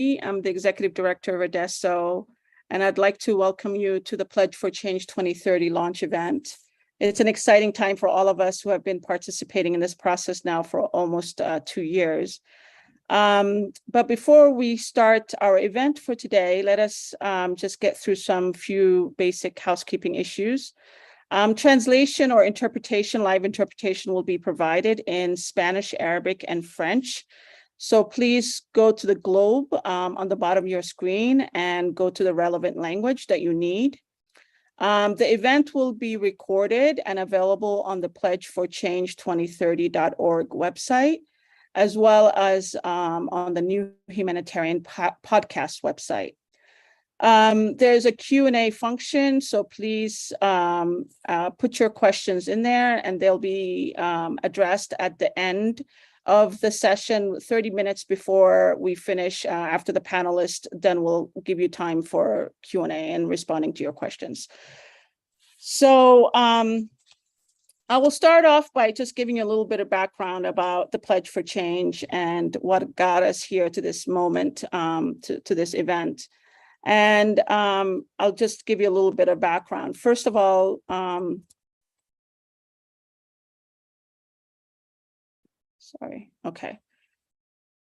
I'm the Executive Director of Adesso, and I'd like to welcome you to the Pledge for Change 2030 launch event. It's an exciting time for all of us who have been participating in this process now for almost 2 years. But before we start our event for today, let us just get through some few basic housekeeping issues. Translation or interpretation, live interpretation will be provided in Spanish, Arabic, and French. So please go to the globe on the bottom of your screen and go to the relevant language that you need. The event will be recorded and available on the pledgeforchange2030.org website, as well as on the New Humanitarian podcast website. There's a Q&A function, so please put your questions in there and they'll be addressed at the end of the session, 30 minutes before we finish. After the panelists, then we'll give you time for Q&A and responding to your questions. So I will start off by just giving you a little bit of background about the Pledge for Change and what got us here to this moment, to this event. And I'll just give you a little bit of background. First of all,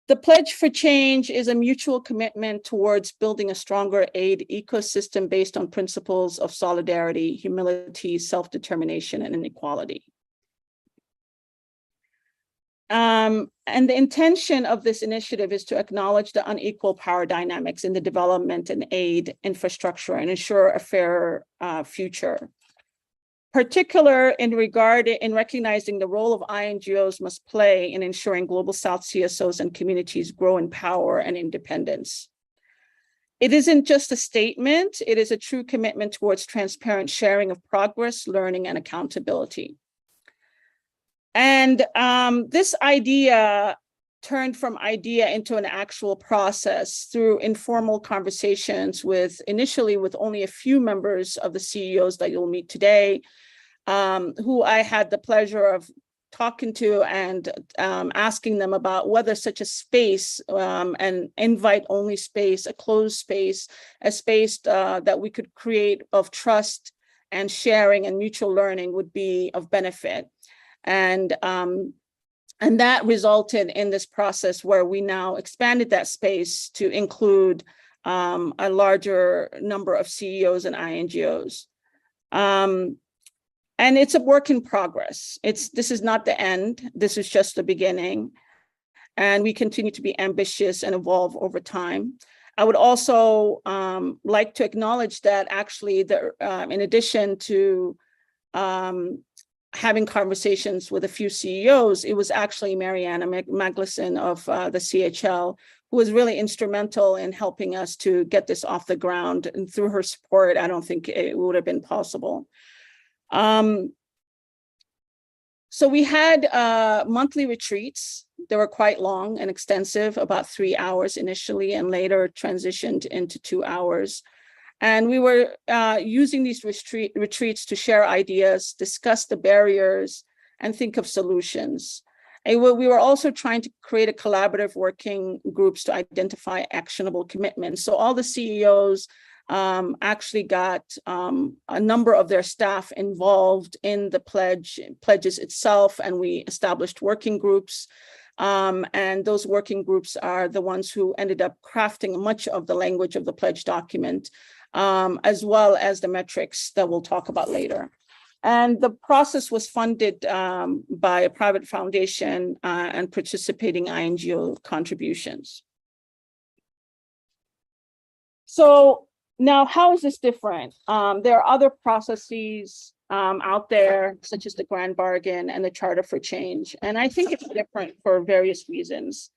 The Pledge for Change is a mutual commitment towards building a stronger aid ecosystem based on principles of solidarity, humility, self-determination, and inequality. And the intention of this initiative is to acknowledge the unequal power dynamics in the development and aid infrastructure and ensure a fair future. Particular in recognizing the role of INGOs must play in ensuring Global South CSOs and communities grow in power and independence. It isn't just a statement, it is a true commitment towards transparent sharing of progress, learning, and accountability. And this idea turned from idea into an actual process through informal conversations initially with only a few members of the CEOs that you'll meet today, who I had the pleasure of talking to and asking them about whether such a space, an invite-only space, a closed space, a space that we could create of trust and sharing and mutual learning would be of benefit. And that resulted in this process where we now expanded that space to include a larger number of CEOs and INGOs. And it's a work in progress. This is not the end. This is just the beginning. And we continue to be ambitious and evolve over time. I would also like to acknowledge that actually, in addition to having conversations with a few CEOs, it was actually Mariana Magnuson of the CHL who was really instrumental in helping us to get this off the ground. And through her support, I don't think it would have been possible. So we had monthly retreats. They were quite long and extensive, about 3 hours initially, and later transitioned into 2 hours. And we were using these retreats to share ideas, discuss the barriers, and think of solutions. And we were also trying to create a collaborative working groups to identify actionable commitments. So all the CEOs actually got a number of their staff involved in the pledges itself, and we established working groups. And those working groups are the ones who ended up crafting much of the language of the pledge document, as well as the metrics that we'll talk about later. And the process was funded by a private foundation and participating INGO contributions. So now, how is this different? There are other processes out there, such as the Grand Bargain and the Charter for Change. And I think it's different for various reasons.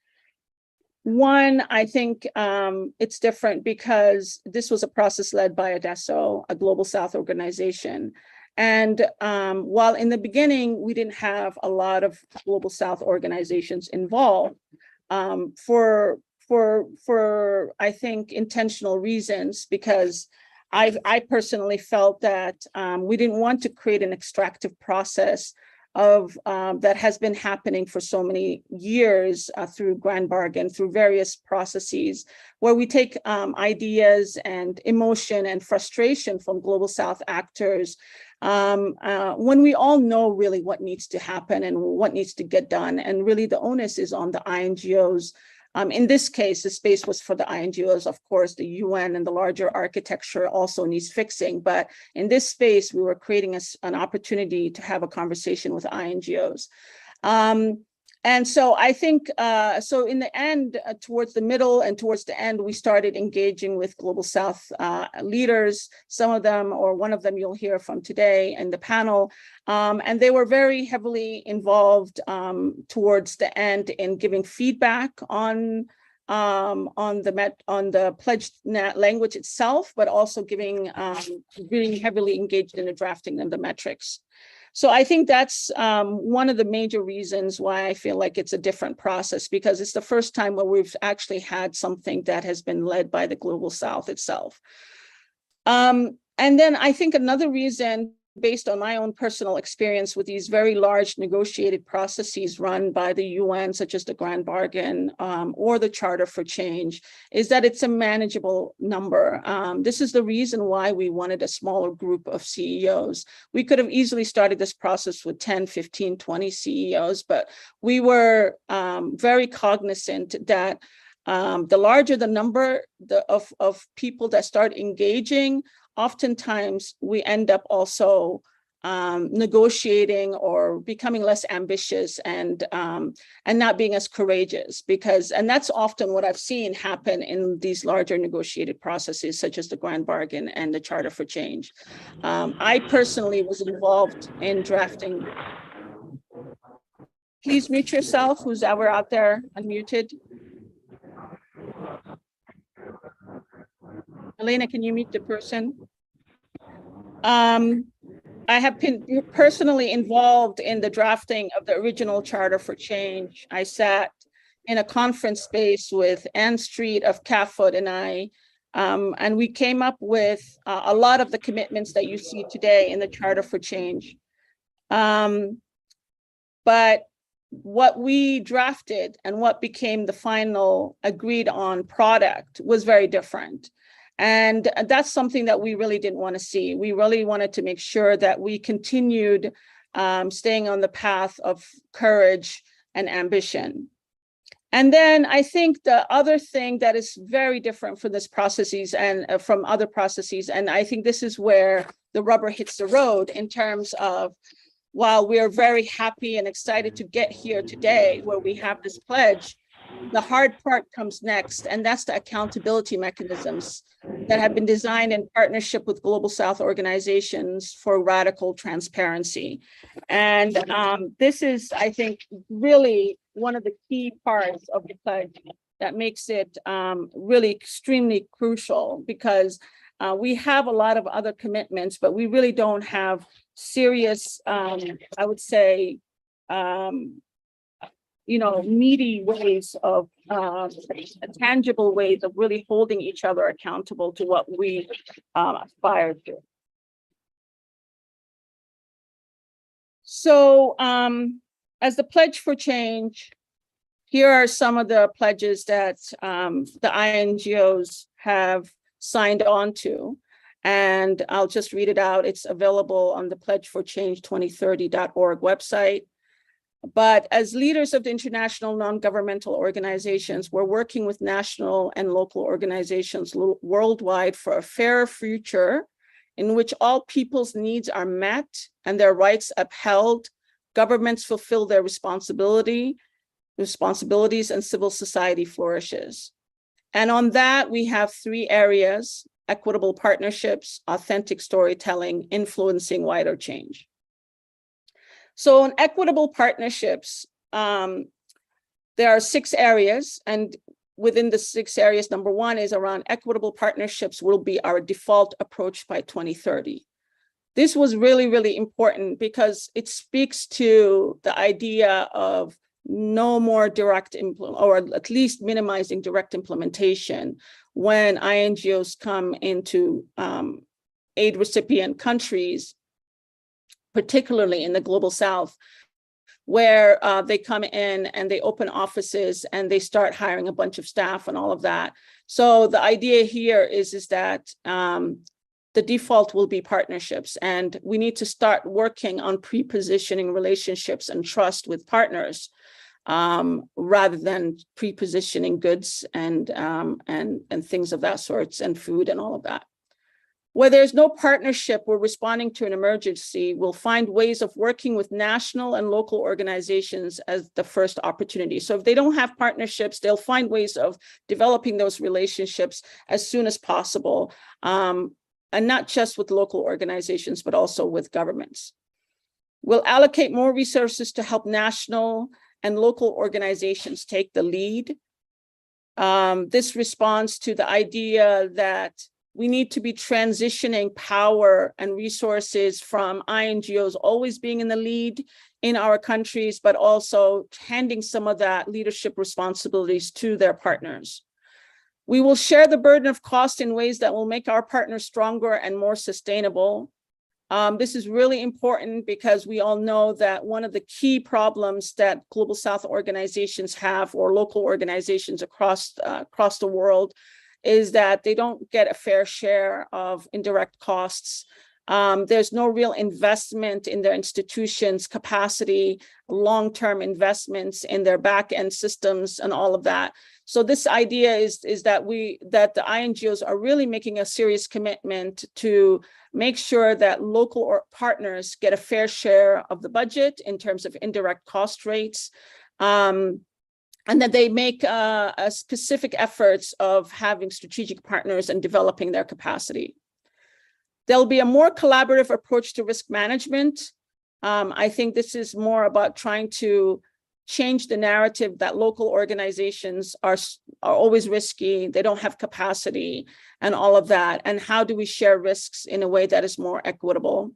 One, I think it's different because this was a process led by Adesso, a Global South organization. And while in the beginning, we didn't have a lot of Global South organizations involved for I think intentional reasons, because I personally felt that we didn't want to create an extractive process that has been happening for so many years through Grand Bargain, through various processes, where we take ideas and emotion and frustration from Global South actors when we all know really what needs to happen and what needs to get done. And really the onus is on the INGOs. In this case, the space was for the INGOs. Of course, the UN and the larger architecture also needs fixing. But in this space, we were creating an opportunity to have a conversation with INGOs. And so I think, so in the end, towards the middle and towards the end, we started engaging with Global South leaders, some of them, or one of them you'll hear from today in the panel. And they were very heavily involved towards the end in giving feedback on the pledged language itself, but also being heavily engaged in the drafting of the metrics. So I think that's one of the major reasons why I feel like it's a different process, because it's the first time where we've actually had something that has been led by the Global South itself. And then I think another reason, based on my own personal experience with these very large negotiated processes run by the UN, such as the Grand Bargain or the Charter for Change, is that it's a manageable number. This is the reason why we wanted a smaller group of CEOs. We could have easily started this process with 10, 15, 20 CEOs, but we were very cognizant that the larger the number of people that start engaging, oftentimes we end up also negotiating or becoming less ambitious and not being as courageous, and that's often what I've seen happen in these larger negotiated processes, such as the Grand Bargain and the Charter for Change. I personally was involved in drafting. Please mute yourself, who's ever out there unmuted. Elena, can you mute the person? I have been personally involved in the drafting of the original Charter for Change. I sat in a conference space with Ann Street of CAFOD and I, and we came up with a lot of the commitments that you see today in the Charter for Change. But what we drafted and what became the final agreed on product was very different. And that's something that we really didn't want to see. We really wanted to make sure that we continued staying on the path of courage and ambition. And then I think the other thing that is very different from this processes and from other processes, and I think this is where the rubber hits the road in terms of, while we are very happy and excited to get here today where we have this pledge, the hard part comes next, and that's the accountability mechanisms that have been designed in partnership with Global South organizations for radical transparency. And this is, I think, really one of the key parts of the pledge that makes it really extremely crucial, because we have a lot of other commitments, but we really don't have serious, I would say, meaty ways of tangible ways of really holding each other accountable to what we aspire to. So as the Pledge for Change, here are some of the pledges that the INGOs have signed on to. And I'll just read it out. It's available on the pledgeforchange2030.org website. But as leaders of the international non-governmental organizations, we're working with national and local organizations worldwide for a fairer future in which all people's needs are met and their rights upheld, governments fulfill their responsibilities, and civil society flourishes. And on that, we have 3 areas: equitable partnerships, authentic storytelling, influencing wider change. So in equitable partnerships, there are 6 areas, and within the 6 areas, number 1 is around equitable partnerships will be our default approach by 2030. This was really, really important because it speaks to the idea of no more direct or at least minimizing direct implementation when INGOs come into aid recipient countries, particularly in the Global South, where they come in and they open offices and they start hiring a bunch of staff and all of that. So the idea here is that the default will be partnerships, and we need to start working on pre-positioning relationships and trust with partners rather than pre-positioning goods and things of that sort, and food and all of that. Where there's no partnership, we're responding to an emergency, we'll find ways of working with national and local organizations as the first opportunity. So if they don't have partnerships, they'll find ways of developing those relationships as soon as possible, and not just with local organizations, but also with governments. We'll allocate more resources to help national and local organizations take the lead. This responds to the idea that we need to be transitioning power and resources from INGOs always being in the lead in our countries, but also handing some of that leadership responsibilities to their partners. We will share the burden of cost in ways that will make our partners stronger and more sustainable. This is really important because we all know that one of the key problems that Global South organizations have, or local organizations across the world, is that they don't get a fair share of indirect costs. There's no real investment in their institutions' capacity, long-term investments in their back-end systems and all of that. So this idea is that the INGOs are really making a serious commitment to make sure that local partners get a fair share of the budget in terms of indirect cost rates, and that they make a specific efforts of having strategic partners and developing their capacity. There'll be a more collaborative approach to risk management. I think this is more about trying to change the narrative that local organizations are always risky, they don't have capacity, and all of that. And how do we share risks in a way that is more equitable?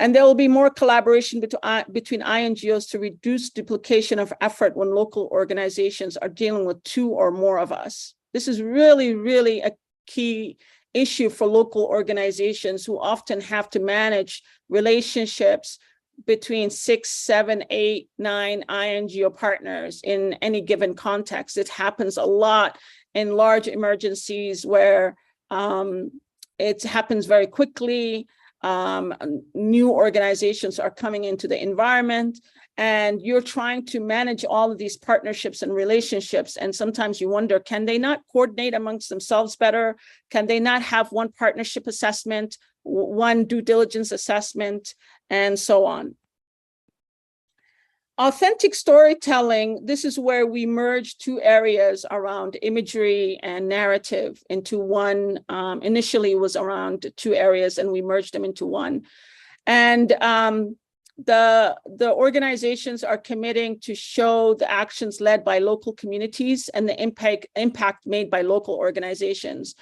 And there will be more collaboration between INGOs to reduce duplication of effort when local organizations are dealing with two or more of us. This is really, really a key issue for local organizations who often have to manage relationships between 6, 7, 8, 9 INGO partners in any given context. It happens a lot in large emergencies where it happens very quickly. New organizations are coming into the environment, and you're trying to manage all of these partnerships and relationships. And sometimes you wonder, can they not coordinate amongst themselves better? Can they not have one partnership assessment, one due diligence assessment, and so on? Authentic storytelling, this is where we merge two areas around imagery and narrative into one. Initially, it was around two areas, and we merged them into one. And the organizations are committing to show the actions led by local communities and the impact made by local organizations.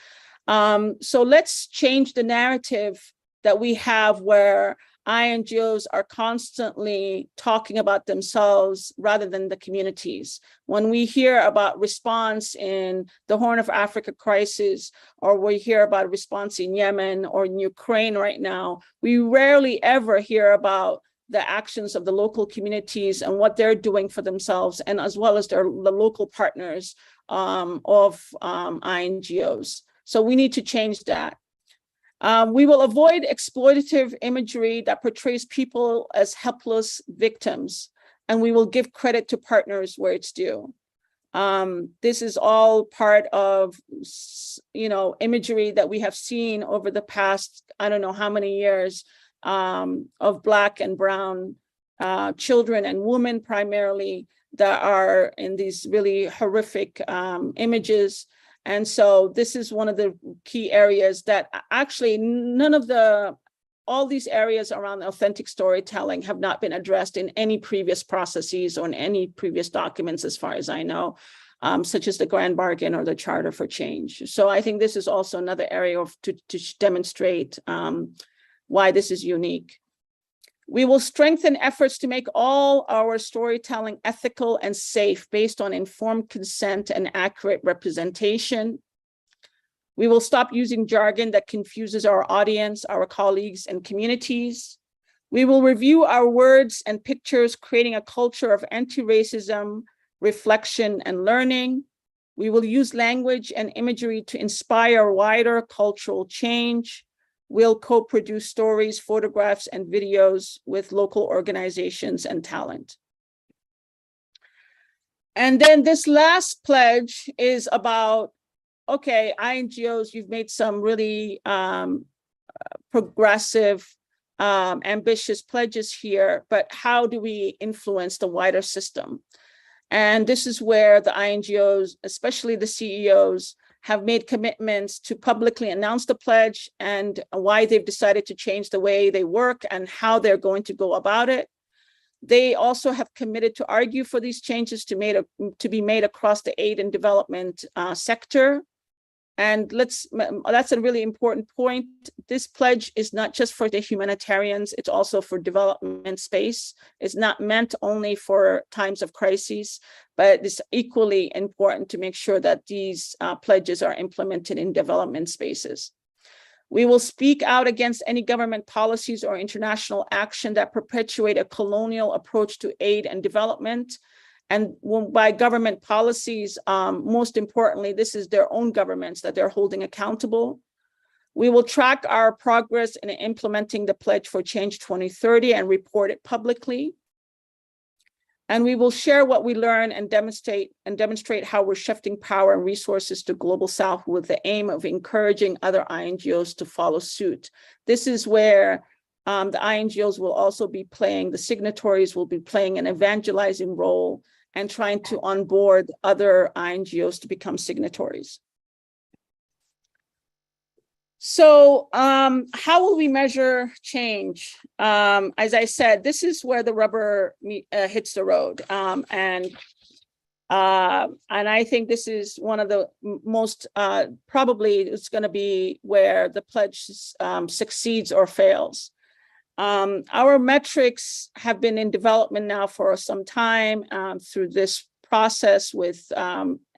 So let's change the narrative that we have, where INGOs are constantly talking about themselves rather than the communities. When we hear about response in the Horn of Africa crisis, or we hear about response in Yemen or in Ukraine right now, we rarely ever hear about the actions of the local communities and what they're doing for themselves, and as well as the local partners of INGOs. So we need to change that. We will avoid exploitative imagery that portrays people as helpless victims, and we will give credit to partners where it's due. This is all part of, imagery that we have seen over the past, I don't know how many years, of Black and Brown children and women primarily that are in these really horrific images. And so this is one of the key areas that actually all these areas around authentic storytelling have not been addressed in any previous processes or in any previous documents, as far as I know, such as the Grand Bargain or the Charter for Change. So I think this is also another area to demonstrate why this is unique. We will strengthen efforts to make all our storytelling ethical and safe, based on informed consent and accurate representation. We will stop using jargon that confuses our audience, our colleagues, and communities. We will review our words and pictures, creating a culture of anti-racism, reflection, and learning. We will use language and imagery to inspire wider cultural change. We'll co-produce stories, photographs, and videos with local organizations and talent. And then this last pledge is about, okay, INGOs, you've made some really progressive, ambitious pledges here, but how do we influence the wider system? And this is where the INGOs, especially the CEOs, have made commitments to publicly announce the pledge and why they've decided to change the way they work and how they're going to go about it. They also have committed to argue for these changes to be made across the aid and development sector. And that's a really important point. This pledge is not just for the humanitarians, it's also for development space. It's not meant only for times of crises, but it's equally important to make sure that these pledges are implemented in development spaces. We will speak out against any government policies or international action that perpetuate a colonial approach to aid and development. And by government policies, most importantly, this is their own governments that they're holding accountable. We will track our progress in implementing the Pledge for Change 2030 and report it publicly. And we will share what we learn and demonstrate how we're shifting power and resources to Global South with the aim of encouraging other INGOs to follow suit. This is where the INGOs will also be playing, the signatories will be playing an evangelizing role and trying to onboard other INGOs to become signatories. So how will we measure change? As I said, this is where the rubber hits the road. And I think this is one of the most, probably it's going to be where the pledge succeeds or fails. Our metrics have been in development now for some time through this process with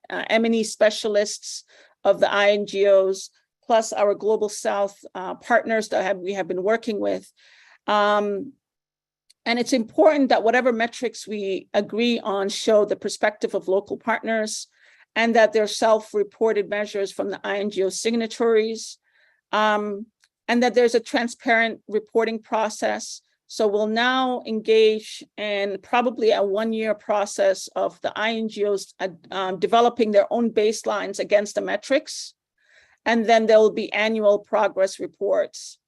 M&E specialists of the INGOs, plus our Global South partners that we have been working with. And it's important that whatever metrics we agree on show the perspective of local partners and that they're self-reported measures from the INGO signatories. And that there's a transparent reporting process. So we'll now engage in probably a one-year process of the INGOs developing their own baselines against the metrics. And then there will be annual progress reports.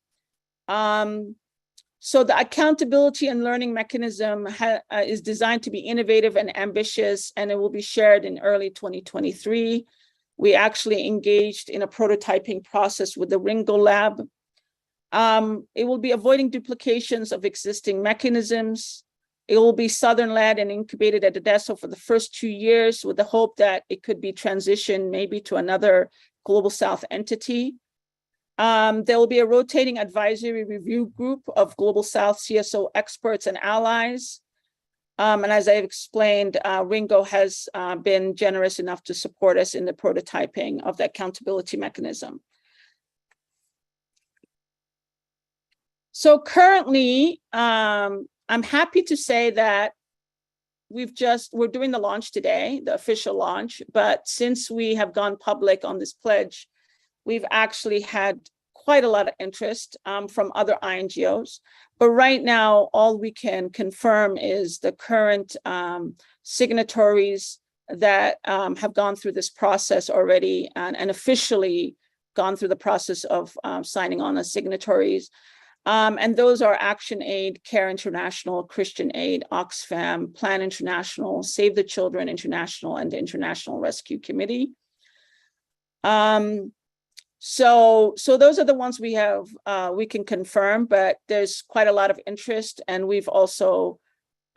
So the accountability and learning mechanism is designed to be innovative and ambitious, and it will be shared in early 2023. We actually engaged in a prototyping process with the Ringo Lab. It will be avoiding duplications of existing mechanisms. It will be Southern-led and incubated at Adesso for the first 2 years with the hope that it could be transitioned maybe to another Global South entity. There will be a rotating advisory review group of Global South CSO experts and allies. And as I've explained, Ringo has been generous enough to support us in the prototyping of the accountability mechanism. So currently, I'm happy to say that we're doing the launch today, the official launch, but since we have gone public on this pledge, we've actually had quite a lot of interest from other INGOs. But right now, all we can confirm is the current signatories that have gone through this process already and officially gone through the process of signing on as signatories. And those are Action Aid, CARE International, Christian Aid, Oxfam, Plan International, Save the Children International, and the International Rescue Committee. So those are the ones we have, we can confirm, but there's quite a lot of interest. And we've also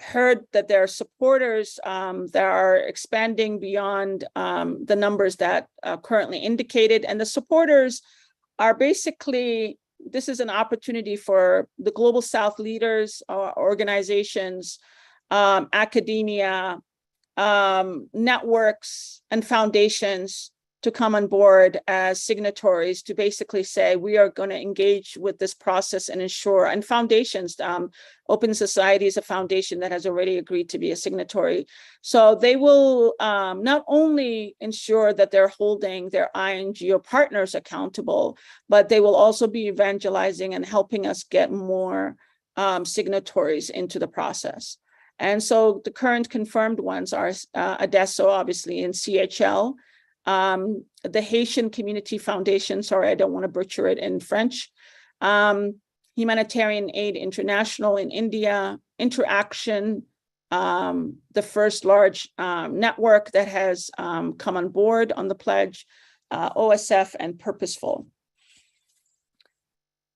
heard that there are supporters that are expanding beyond the numbers that are currently indicated. And the supporters are basically, this is an opportunity for the Global South leaders, organizations, academia, networks, and foundations to come on board as signatories to basically say we are going to engage with this process and ensure, and foundations, Open Society is a foundation that has already agreed to be a signatory. So they will not only ensure that they're holding their INGO partners accountable, but they will also be evangelizing and helping us get more signatories into the process. And so the current confirmed ones are ADESO, obviously, and CHL, the Haitian Community Foundation, sorry, I don't want to butcher it in French, Humanitarian Aid International in India, Interaction, the first large network that has come on board on the pledge, OSF, and Purposeful.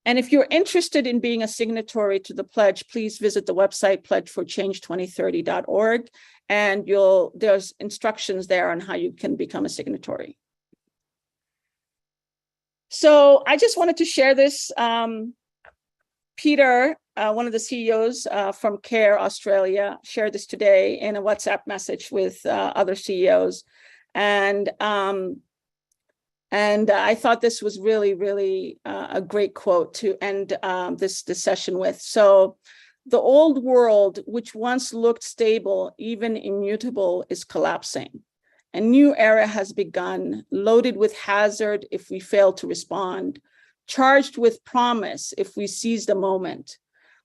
And if you're interested in being a signatory to the pledge, please visit the website pledgeforchange2030.org, and there's instructions there on how you can become a signatory. So I just wanted to share this. Peter, one of the CEOs from CARE Australia, shared this today in a WhatsApp message with other CEOs. And I thought this was really, really a great quote to end this session with. So, the old world, which once looked stable, even immutable, is collapsing. A new era has begun, loaded with hazard if we fail to respond, charged with promise if we seize the moment.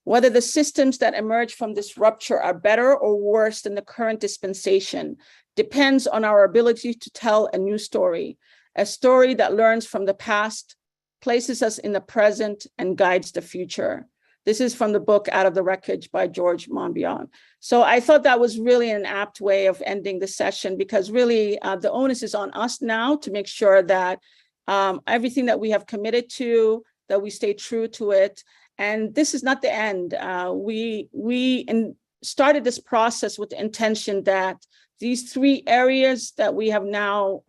Whether the systems that emerge from this rupture are better or worse than the current dispensation depends on our ability to tell a new story, a story that learns from the past, places us in the present, and guides the future. This is from the book Out of the Wreckage by George Monbiot. So I thought that was really an apt way of ending the session, because really the onus is on us now to make sure that everything that we have committed to, that we stay true to it. And this is not the end. We started this process with the intention that these 3 areas that we have now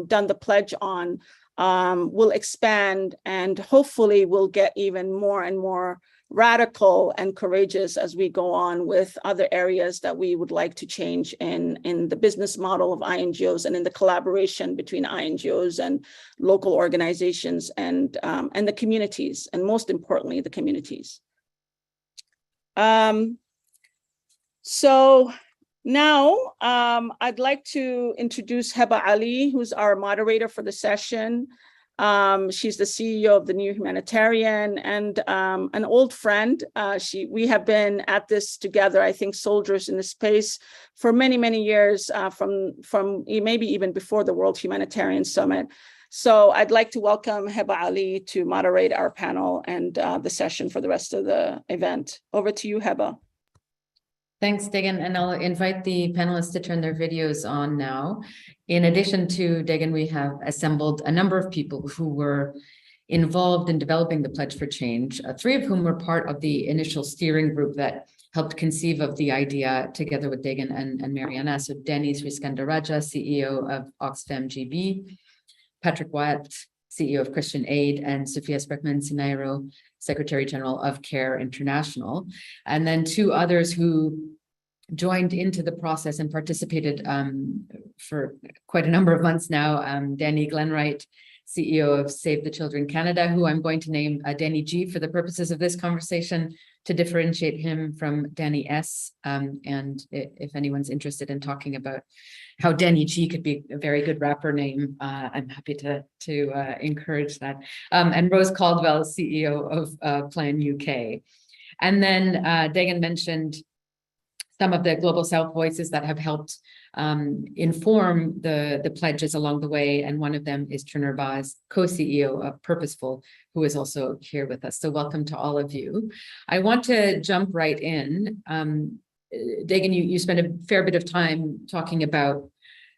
done the pledge on will expand, and hopefully will get even more and more radical and courageous as we go on with other areas that we would like to change in the business model of INGOs and in the collaboration between INGOs and local organizations and the communities, and most importantly, the communities. So now I'd like to introduce Heba Ali, who's our moderator for the session. She's the CEO of the New Humanitarian and an old friend. We have been at this together, I think, soldiers in the space for many, many years, from maybe even before the World Humanitarian Summit. So I'd like to welcome Heba Ali to moderate our panel and the session for the rest of the event. Over to you, Heba. Thanks, Dagan, and I'll invite the panelists to turn their videos on now. In addition to Dagan, we have assembled a number of people who were involved in developing the Pledge for Change, 3 of whom were part of the initial steering group that helped conceive of the idea together with Dagan and Mariana. So Danny Sriskandaraja, CEO of Oxfam GB, Patrick Wyatt, CEO of Christian Aid, and Sophia Spreckman Sinairo, Secretary General of CARE International. And then 2 others who joined into the process and participated for quite a number of months now. Danny Glenwright, CEO of Save the Children Canada, who I'm going to name Danny G for the purposes of this conversation to differentiate him from Danny S. And if anyone's interested in talking about how Danny G could be a very good rapper name, I'm happy to encourage that. And Rose Caldwell, CEO of Plan UK. And then Dagan mentioned some of the Global South voices that have helped inform the pledges along the way. And one of them is Turner Baz, co-CEO of Purposeful, who is also here with us. So welcome to all of you. I want to jump right in. Dagan, you spent a fair bit of time talking about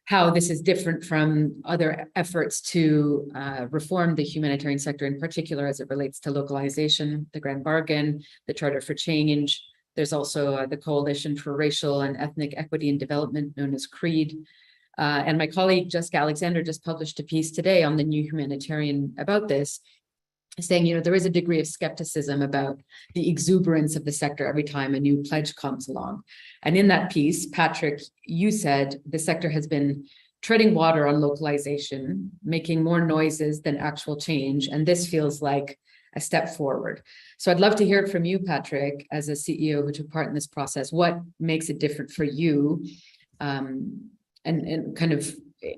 how this is different from other efforts to reform the humanitarian sector, in particular as it relates to localization, the Grand Bargain, the Charter for Change. There's also the Coalition for Racial and Ethnic Equity and Development, known as CREED. And my colleague, Jessica Alexander, just published a piece today on the New Humanitarian about this, saying, there is a degree of skepticism about the exuberance of the sector every time a new pledge comes along. And in that piece, Patrick, you said the sector has been treading water on localization, making more noises than actual change. And this feels like a step forward. So I'd love to hear it from you, Patrick, as a CEO who took part in this process. What makes it different for you? And kind of,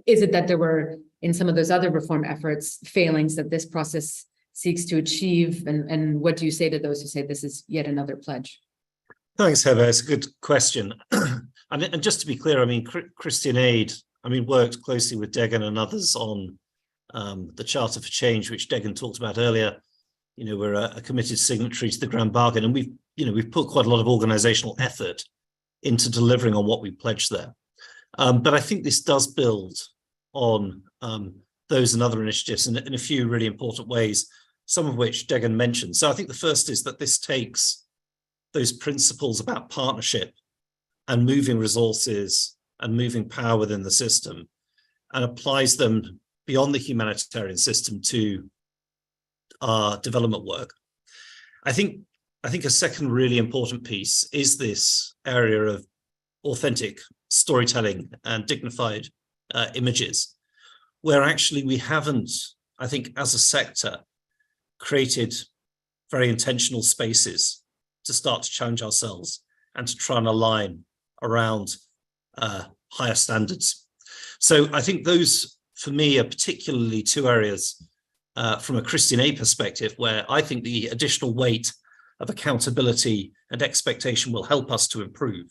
is it that there were, in some of those other reform efforts, failings that this process seeks to achieve? And what do you say to those who say this is yet another pledge? Thanks, Heather. It's a good question. And just to be clear, I mean, Christian Aid, I mean, worked closely with Degan and others on the Charter for Change, which Degan talked about earlier. You know, we're a committed signatory to the Grand Bargain, and we've put quite a lot of organizational effort into delivering on what we pledged there. But I think this does build on those and other initiatives in a few really important ways, some of which Degan mentioned. So I think the first is that this takes those principles about partnership and moving resources and moving power within the system and applies them beyond the humanitarian system to our development work. I think a second really important piece is this area of authentic storytelling and dignified images, where actually we haven't, I think, as a sector, created very intentional spaces to start to challenge ourselves and to try and align around higher standards. So I think those, for me, are particularly two areas from a Christian Aid perspective, where I think the additional weight of accountability and expectation will help us to improve.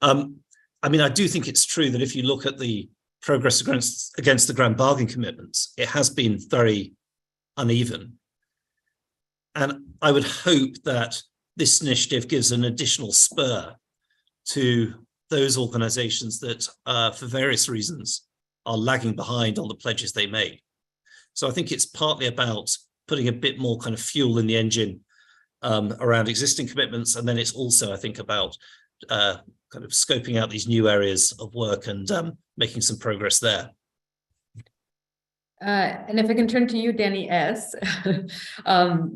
I mean, I do think it's true that if you look at the progress against the Grand Bargain commitments, it has been very uneven. And I would hope that this initiative gives an additional spur to those organizations that, for various reasons, are lagging behind on the pledges they made. So I think it's partly about putting a bit more kind of fuel in the engine around existing commitments. And then it's also, I think, about kind of scoping out these new areas of work and making some progress there. And if I can turn to you, Danny S.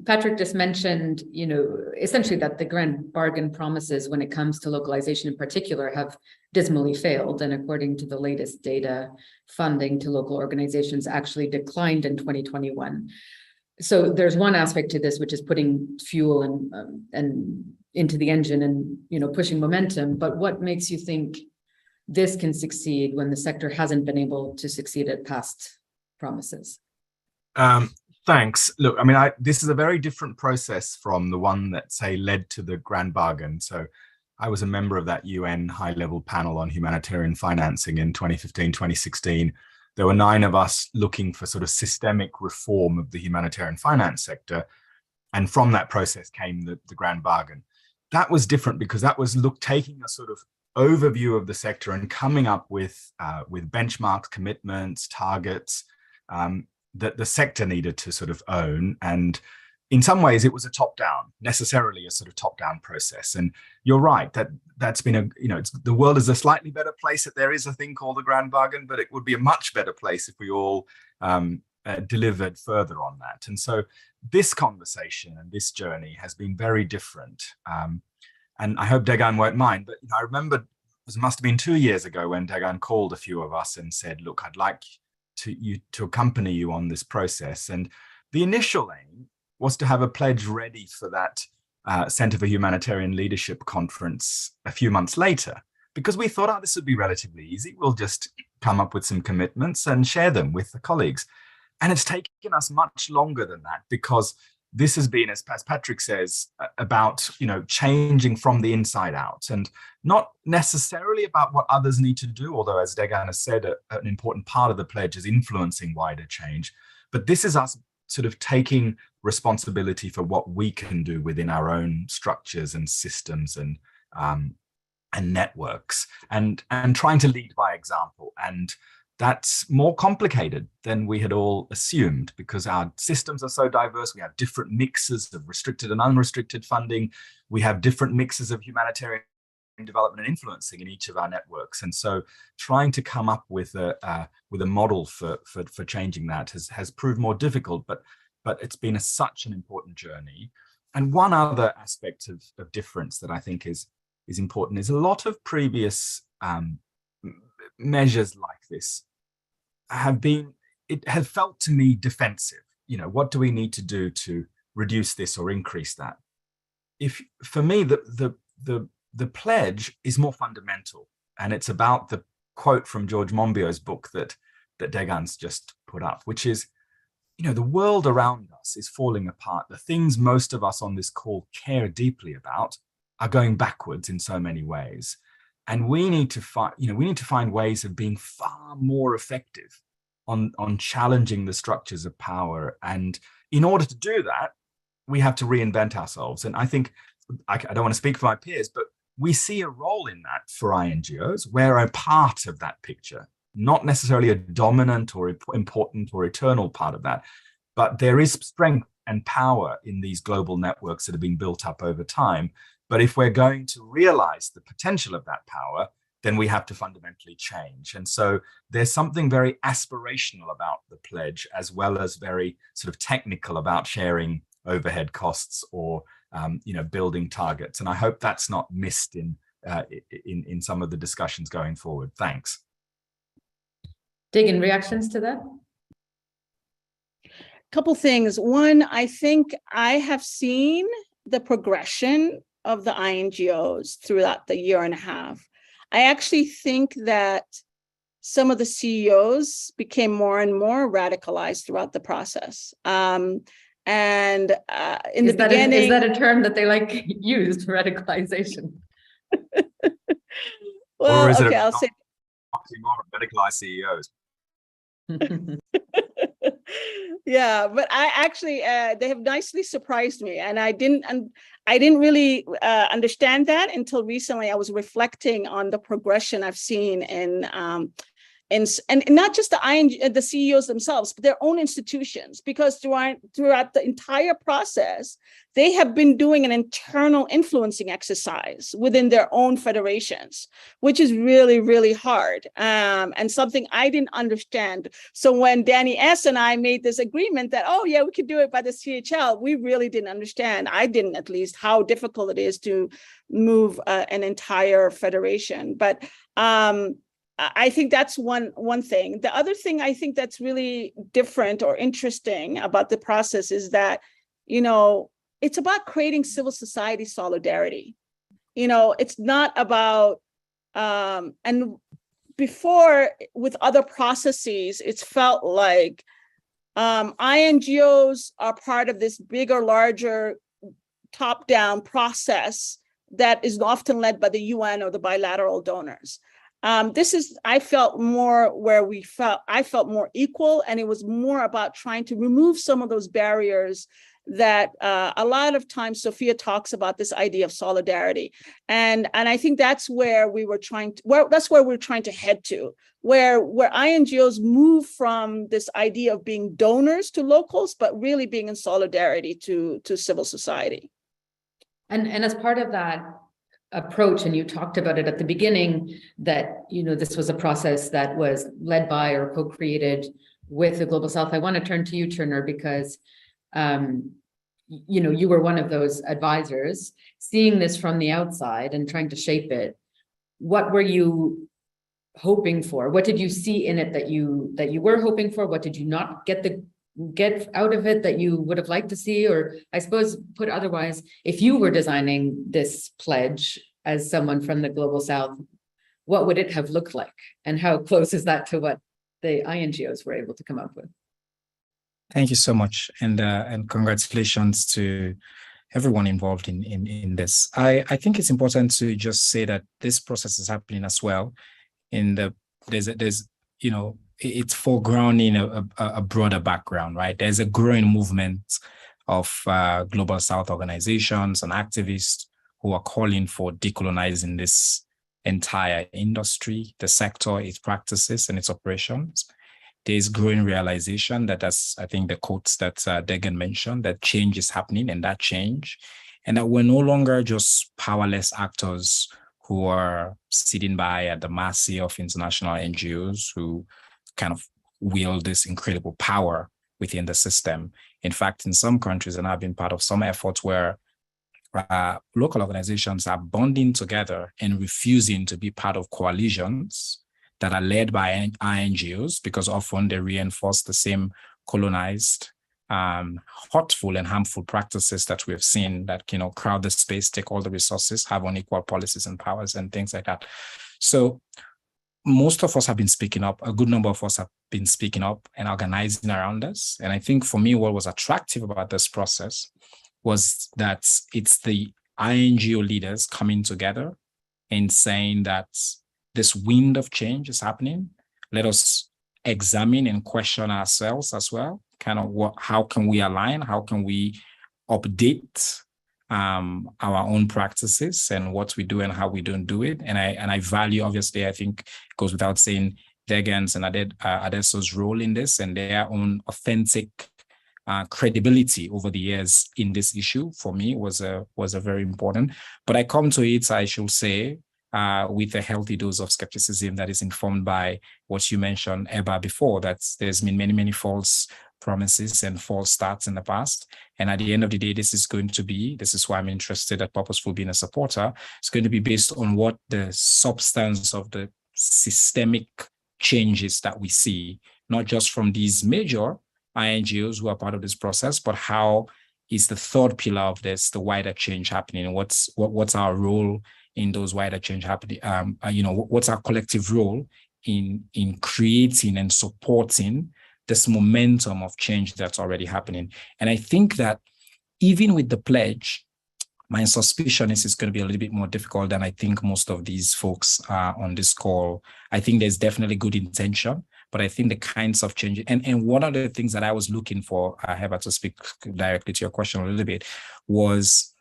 Patrick just mentioned, you know, essentially that the Grand Bargain promises when it comes to localization in particular have dismally failed. And according to the latest data, funding to local organizations actually declined in 2021. So there's one aspect to this, which is putting fuel and into the engine and, you know, pushing momentum. But what makes you think this can succeed when the sector hasn't been able to succeed at past promises? Thanks. Look, I mean, this is a very different process from the one that, say, led to the Grand Bargain. So I was a member of that UN high-level panel on humanitarian financing in 2015, 2016. There were 9 of us looking for sort of systemic reform of the humanitarian finance sector. And from that process came the Grand Bargain. That was different because that was taking a sort of overview of the sector and coming up with benchmarks, commitments, targets that the sector needed to sort of own. And in some ways, it was necessarily a sort of top-down process. And you're right, that's been the world is a slightly better place that there is a thing called the Grand Bargain, but it would be a much better place if we all delivered further on that. And so this conversation and this journey has been very different. And I hope Degan won't mind, but I remember it must have been 2 years ago when Degan called a few of us and said, look, I'd like to accompany you on this process. And the initial aim was to have a pledge ready for that Center for Humanitarian Leadership conference a few months later, because we thought, this would be relatively easy. We'll just come up with some commitments and share them with the colleagues. And it's taken us much longer than that, because this has been, as Patrick says, about changing from the inside out, and not necessarily about what others need to do, although, as Degan has said, an important part of the pledge is influencing wider change. But this is us sort of taking responsibility for what we can do within our own structures and systems and networks, and trying to lead by example. And that's more complicated than we had all assumed, because our systems are so diverse. We have different mixes of restricted and unrestricted funding. We have different mixes of humanitarian development and influencing in each of our networks. And so trying to come up with a model for changing that has proved more difficult, but it's been such an important journey. And one other aspect of difference that I think is important is a lot of previous measures like this it has felt to me defensive. You know, what do we need to do to reduce this or increase that? For me, the pledge is more fundamental, and it's about the quote from George Monbiot's book that Degan's just put up, which is, you know, the world around us is falling apart. The things most of us on this call care deeply about are going backwards in so many ways. And we need to find ways of being far more effective on challenging the structures of power. And in order to do that, we have to reinvent ourselves. And I think, I don't want to speak for my peers, but we see a role in that for INGOs. We're a part of that picture, not necessarily a dominant or important or eternal part of that, but there is strength and power in these global networks that have been built up over time. But if we're going to realize the potential of that power, then we have to fundamentally change. And so there's something very aspirational about the pledge, as well as very sort of technical about sharing overhead costs or building targets. And I hope that's not missed in some of the discussions going forward. Thanks. Dagan, reactions to that? Couple things. One, I think I have seen the progression of the INGOs throughout the year and a half. I actually think that some of the CEOs became more and more radicalized throughout the process. In the beginning, is that a term that they like used, radicalization? Well, or is okay, it I'll say radicalized CEOs? Yeah, but I actually they have nicely surprised me, and I didn't really understand that until recently. I was reflecting on the progression I've seen in and not just the CEOs themselves, but their own institutions, because throughout the entire process, they have been doing an internal influencing exercise within their own federations, which is really, really hard, and something I didn't understand. So when Danny S. and I made this agreement that, oh yeah, we could do it by the CHL, we really didn't understand, I didn't at least, how difficult it is to move an entire federation. But I think that's one thing. The other thing I think that's really different or interesting about the process is that, you know, it's about creating civil society solidarity. You know, it's not about, and before with other processes, it's felt like INGOs are part of this bigger, larger top-down process that is often led by the UN or the bilateral donors. This is, I felt more where I felt more equal, and it was more about trying to remove some of those barriers that a lot of times Sophia talks about, this idea of solidarity. And I think that's where we're trying to head to, where INGOs move from this idea of being donors to locals, but really being in solidarity to civil society. And as part of that approach, and you talked about it at the beginning, that, you know, this was a process that was led by or co-created with the Global South. I want to turn to you, Turner, because you know, you were one of those advisors seeing this from the outside and trying to shape it. What were you hoping for? What did you see in it that you were hoping for? What did you not get out of it that you would have liked to see? Or I suppose, put otherwise, if you were designing this pledge as someone from the Global South, what would it have looked like? And how close is that to what the INGOs were able to come up with? Thank you so much, and congratulations to everyone involved in this. I think it's important to just say that this process is happening as well. There's you know, it's foregrounding a broader background, right? There's a growing movement of Global South organizations and activists who are calling for decolonizing this entire industry, the sector, its practices and its operations. There's growing realization that, as I think the quotes that Degan mentioned, that change is happening, and that we're no longer just powerless actors who are sitting by at the mercy of international NGOs who kind of wield this incredible power within the system. In fact, in some countries, and I've been part of some efforts where local organizations are bonding together and refusing to be part of coalitions that are led by NGOs, because often they reinforce the same colonized, hurtful and harmful practices that we've seen that, crowd the space, take all the resources, have unequal policies and powers and things like that. So most of us have been speaking up. A good number of us have been speaking up and organizing around this. And I think for me, what was attractive about this process was that it's the INGO leaders coming together and saying that this wind of change is happening. Let us examine and question ourselves as well. How can we align? How can we update our own practices and what we do and how we don't do it? And I value, obviously, I think it goes without saying, Degan's and Adeso's role in this and their own authentic credibility over the years in this issue for me was a very important. But I come to it, I should say, with a healthy dose of skepticism that is informed by what you mentioned, Eba, before, that there's been many, many false promises and false starts in the past. And at the end of the day, this is why I'm interested at Purposeful being a supporter. It's going to be based on what the substance of the systemic changes that we see, not just from these major INGOs who are part of this process, but how is the third pillar of this, the wider change happening, and what's our role in those wider change happening? What's our collective role in creating and supporting this momentum of change that's already happening? And I think that even with the pledge, my suspicion is it's going to be a little bit more difficult than I think most of these folks on this call. I think there's definitely good intention, but I think the kinds of changes, and one of the things that I was looking for, Heba, to speak directly to your question a little bit, was,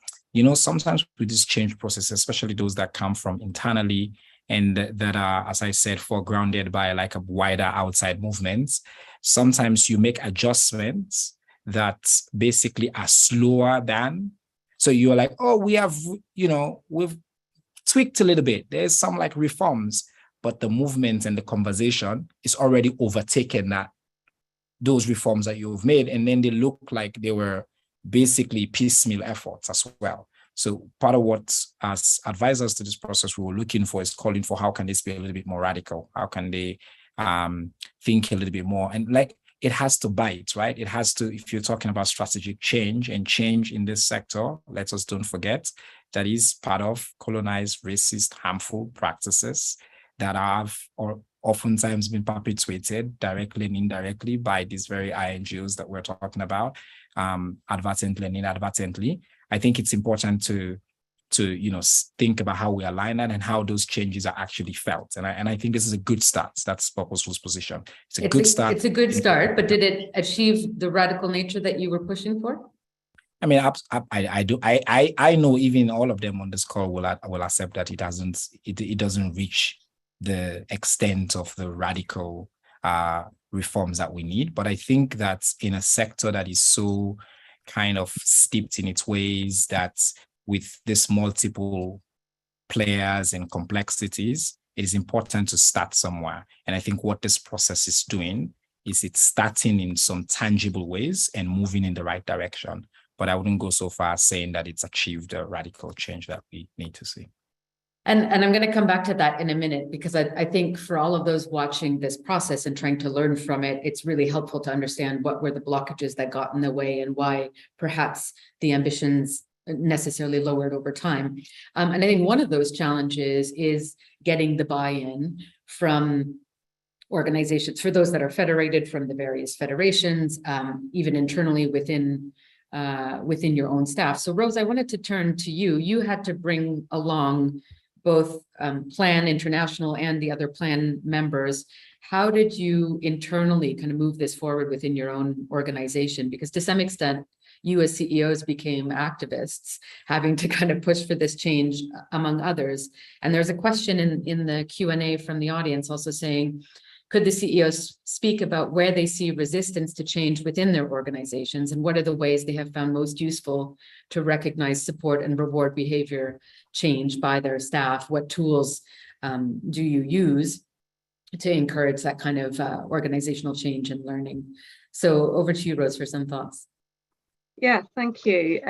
sometimes with this change process, especially those that come from internally and that are, as I said, foregrounded by like a wider outside movements, sometimes you make adjustments that basically are slower than. So you're like, oh, we've tweaked a little bit. There's some like reforms, but the movement and the conversation is already overtaken those reforms that you've made. And then they look like they were basically piecemeal efforts as well. So part of what, as advisors to this process, we were looking for is calling for how can this be a little bit more radical? How can they think a little bit more? And like, it has to bite, right? It has to, if you're talking about strategic change and change in this sector, let us don't forget that is part of colonized, racist, harmful practices that have or oftentimes been perpetuated directly and indirectly by these very INGOs that we're talking about, advertently and inadvertently. I think it's important to think about how we align that and how those changes are actually felt. And I think this is a good start. That's Purposeful's position. It's a good start. It's a good start, but did it achieve the radical nature that you were pushing for? I mean, I do. I know even all of them on this call will accept that it doesn't reach the extent of the radical reforms that we need. But I think that in a sector that is so kind of steeped in its ways, that with this multiple players and complexities, it is important to start somewhere. And I think what this process is doing is it's starting in some tangible ways and moving in the right direction. But I wouldn't go so far as saying that it's achieved a radical change that we need to see. And I'm going to come back to that in a minute, because I think for all of those watching this process and trying to learn from it, it's really helpful to understand what were the blockages that got in the way and why perhaps the ambitions necessarily lowered over time. And I think one of those challenges is getting the buy-in from organizations, for those that are federated, from the various federations, even internally within your own staff. So Rose, I wanted to turn to you. You had to bring along both Plan International and the other Plan members. How did you internally kind of move this forward within your own organization? Because to some extent, you as CEOs became activists, having to kind of push for this change, among others. And there's a question in the Q&A from the audience also saying, could the CEOs speak about where they see resistance to change within their organizations, and what are the ways they have found most useful to recognize, support, and reward behavior change by their staff? What tools do you use to encourage that kind of organizational change and learning? So over to you, Rose, for some thoughts. Yeah, thank you.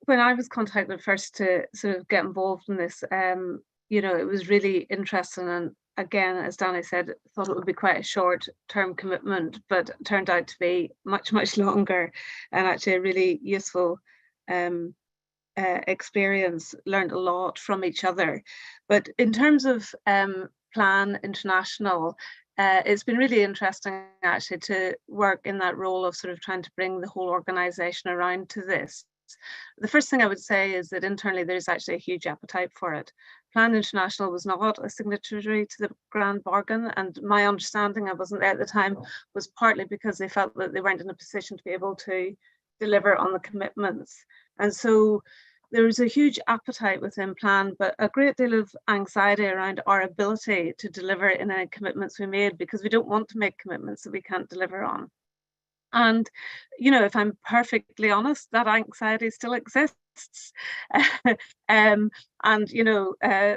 When I was contacted first to sort of get involved in this, it was really interesting, and again, as Danny said, thought it would be quite a short-term commitment, but turned out to be much, much longer, and actually a really useful experience. Learned a lot from each other. But in terms of Plan International, it's been really interesting actually to work in that role of sort of trying to bring the whole organisation around to this. The first thing I would say is that internally there's actually a huge appetite for it. Plan International was not a signatory to the Grand Bargain, and my understanding, I wasn't there at the time, was partly because they felt that they weren't in a position to be able to deliver on the commitments. And so there was a huge appetite within Plan, but a great deal of anxiety around our ability to deliver in any commitments we made, because we don't want to make commitments that we can't deliver on. And, you know, if I'm perfectly honest, that anxiety still exists. And, you know,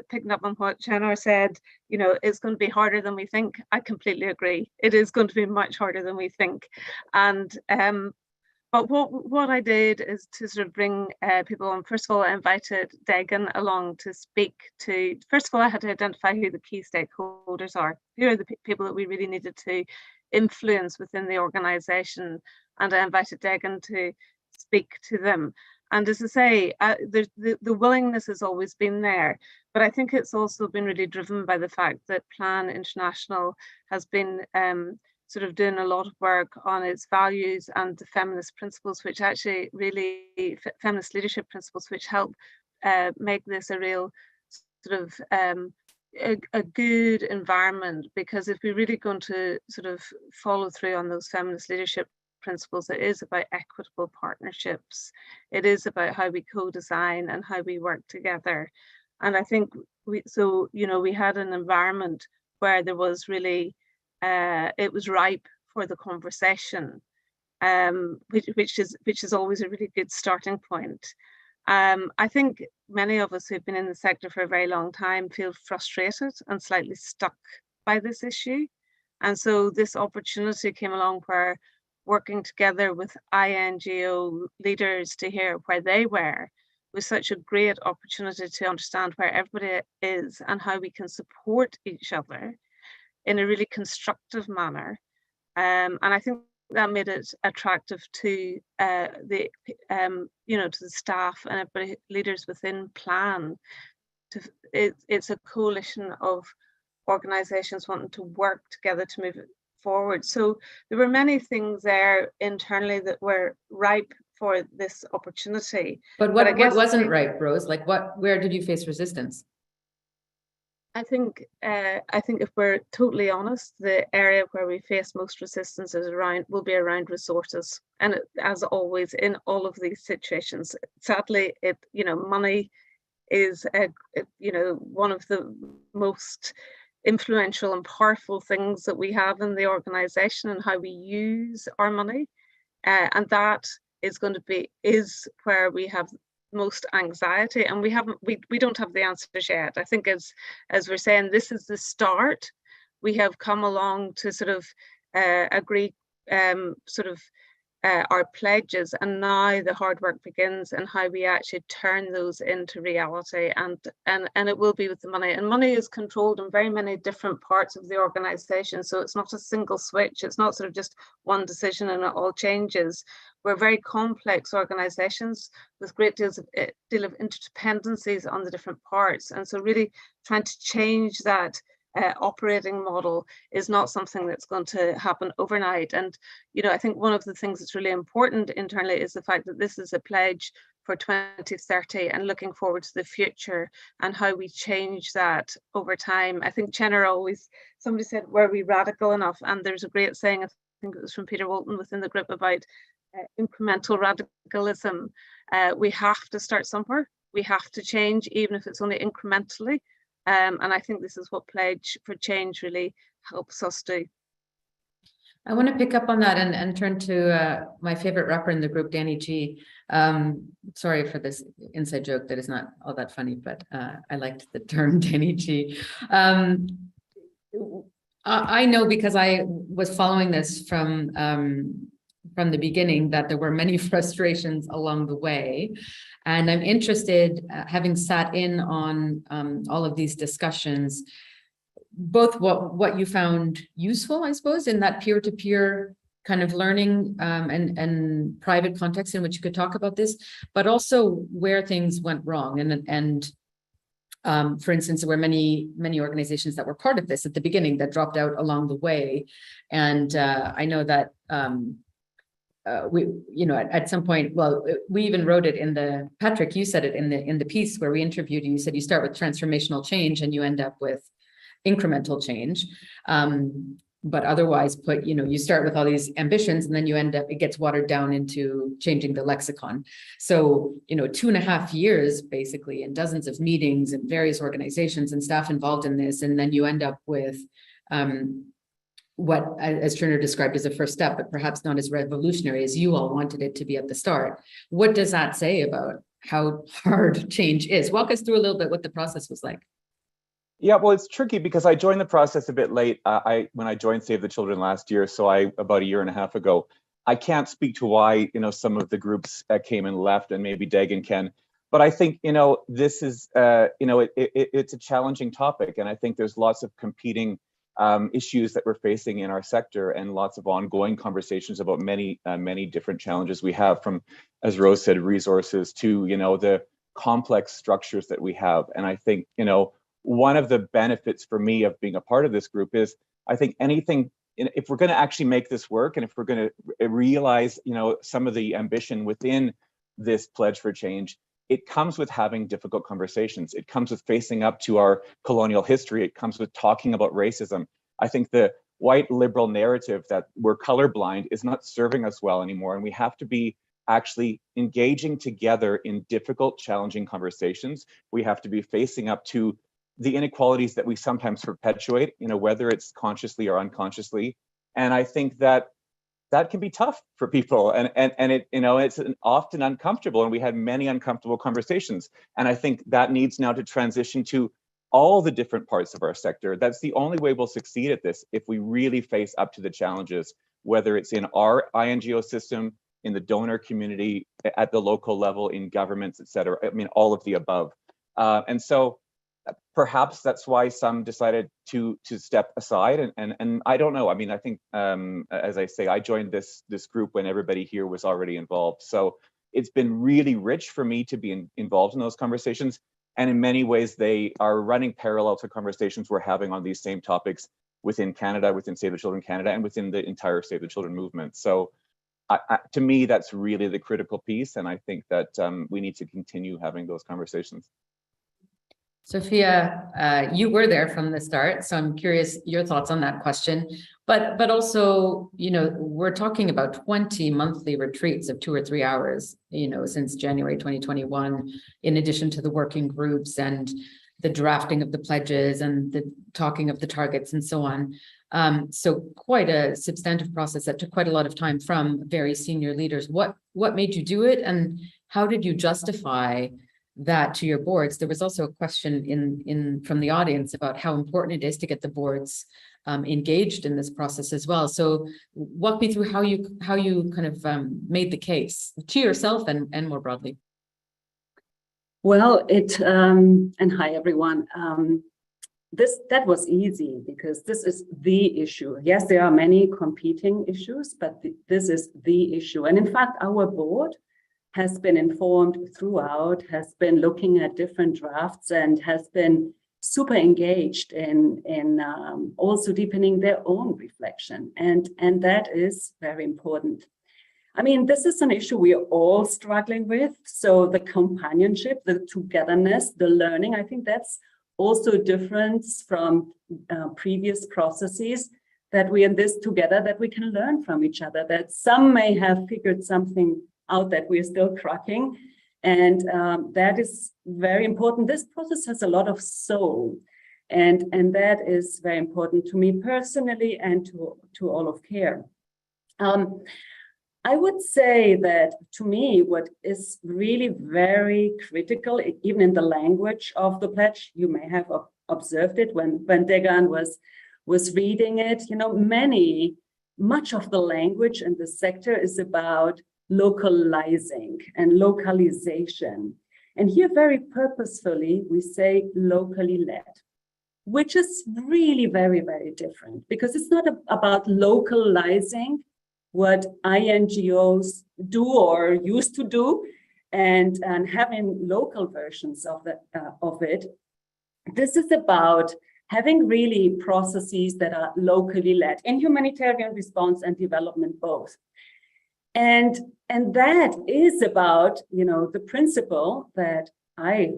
picking up on what Chenor said, you know, it's going to be harder than we think. I completely agree. It is going to be much harder than we think. And, but what I did is to sort of bring people on. First of all, I invited Degan along to speak to, first of all, I had to identify who the key stakeholders are. Who are the people that we really needed to influence within the organisation, and I invited Degan to speak to them. And as I say, the willingness has always been there, but I think it's also been really driven by the fact that Plan International has been sort of doing a lot of work on its values and the feminist principles, which actually really, feminist leadership principles, which help make this a real sort of a good environment. Because if we're really going to sort of follow through on those feminist leadership principles, it is about equitable partnerships. It is about how we co-design and how we work together. And I think we had an environment where there was really, it was ripe for the conversation, which is always a really good starting point. I think many of us who've been in the sector for a very long time feel frustrated and slightly stuck by this issue. And so this opportunity came along where working together with INGO leaders to hear where they were was such a great opportunity to understand where everybody is and how we can support each other in a really constructive manner. And I think that made it attractive to the staff and everybody, leaders within Plan. It's a coalition of organisations wanting to work together to move it forward. So there were many things there internally that were ripe for this opportunity. But what wasn't ripe, Rose? Like where did you face resistance? I think if we're totally honest, the area where we face most resistance will be around resources. And as always in all of these situations, sadly, money is one of the most influential and powerful things that we have in the organisation, and how we use our money, and that is where we have most anxiety, and we don't have the answers yet. I think as we're saying, this is the start. We have come along to sort of agree our pledges, and now the hard work begins, and how we actually turn those into reality. And it will be with the money, and money is controlled in very many different parts of the organization, so it's not a single switch. It's not sort of just one decision and it all changes. We're very complex organizations with great deal of interdependencies on the different parts, and so really trying to change that operating model is not something that's going to happen overnight. And I think one of the things that's really important internally is the fact that this is a pledge for 2030 and looking forward to the future and how we change that over time. I think somebody said, were we radical enough? And there's a great saying, I think it was from Peter Walton within the group, about incremental radicalism. We have to start somewhere. We have to change, even if it's only incrementally. And I think this is what Pledge for Change really helps us do. I want to pick up on that and turn to my favorite rapper in the group, Danny G. Sorry for this inside joke that is not all that funny, but I liked the term Danny G. I know, because I was following this from the beginning, that there were many frustrations along the way. And I'm interested, having sat in on all of these discussions, both what you found useful, I suppose, in that peer-to-peer kind of learning and private context in which you could talk about this, but also where things went wrong. And for instance, there were many organizations that were part of this at the beginning that dropped out along the way. And I know that we, you know, at some point, well, we even wrote it in the, Patrick, you said it in the piece where we interviewed you, you said you start with transformational change and you end up with incremental change. But otherwise you start with all these ambitions and then you end up, it gets watered down into changing the lexicon. So, 2.5 years basically, and dozens of meetings and various organizations and staff involved in this. And then you end up with what, as Turner described, as a first step, but perhaps not as revolutionary as you all wanted it to be at the start. What does that say about how hard change is? Walk us through a little bit what the process was like. Yeah, well, it's tricky because I joined the process a bit late. When I joined Save the Children last year, so about 1.5 years ago. I can't speak to why some of the groups came and left, and maybe Dagan can. But I think this is it's a challenging topic, and I think there's lots of competing issues that we're facing in our sector, and lots of ongoing conversations about many different challenges we have, from, as Rose said, resources to the complex structures that we have. And I think one of the benefits for me of being a part of this group is, I think anything, if we're going to actually make this work, and if we're going to realize, some of the ambition within this pledge for change, it comes with having difficult conversations. It comes with facing up to our colonial history. It comes with talking about racism. I think the white liberal narrative that we're colorblind is not serving us well anymore, and we have to be actually engaging together in difficult, challenging conversations. We have to be facing up to the inequalities that we sometimes perpetuate, whether it's consciously or unconsciously. And I think that can be tough for people, and it it's often uncomfortable, and we had many uncomfortable conversations. And I think that needs now to transition to all the different parts of our sector. That's the only way we'll succeed at this, if we really face up to the challenges, whether it's in our INGO system, in the donor community, at the local level, in governments, et cetera. I mean, all of the above. And so perhaps that's why some decided to step aside, and I don't know. I mean, I think as I say, I joined this group when everybody here was already involved. So it's been really rich for me to be involved in those conversations, and in many ways they are running parallel to conversations we're having on these same topics within Canada, within Save the Children Canada, and within the entire Save the Children movement. So to me, that's really the critical piece, and I think that we need to continue having those conversations. Sophia, you were there from the start, so I'm curious your thoughts on that question. But also, we're talking about 20 monthly retreats of 2 or 3 hours, since January 2021, in addition to the working groups and the drafting of the pledges and the talking of the targets and so on. So quite a substantive process that took quite a lot of time from very senior leaders. What made you do it, and how did you justify that to your boards? There was also a question from the audience about how important it is to get the boards engaged in this process as well. So walk me through how you kind of made the case to yourself and more broadly. Well, and hi everyone. That was easy because this is the issue. Yes, there are many competing issues, but this is the issue. And in fact, our board has been informed throughout, has been looking at different drafts, and has been super engaged in also deepening their own reflection. And that is very important. I mean, this is an issue we are all struggling with. So the companionship, the togetherness, the learning, I think that's also a difference from previous processes, that we are in this together, that we can learn from each other, that some may have figured something out that we're still cracking. And that is very important. This process has a lot of soul. And that is very important to me personally and to all of CARE. I would say that to me, what is really very critical, even in the language of the pledge, you may have observed it when Dagan was reading it, much of the language in the sector is about localizing and localization. And here very purposefully, we say locally led. which is really very, very different, because it's not about localizing what INGOs do or used to do and having local versions of it. This is about having really processes that are locally led in humanitarian response and development both. And that is about, you know, the principle that I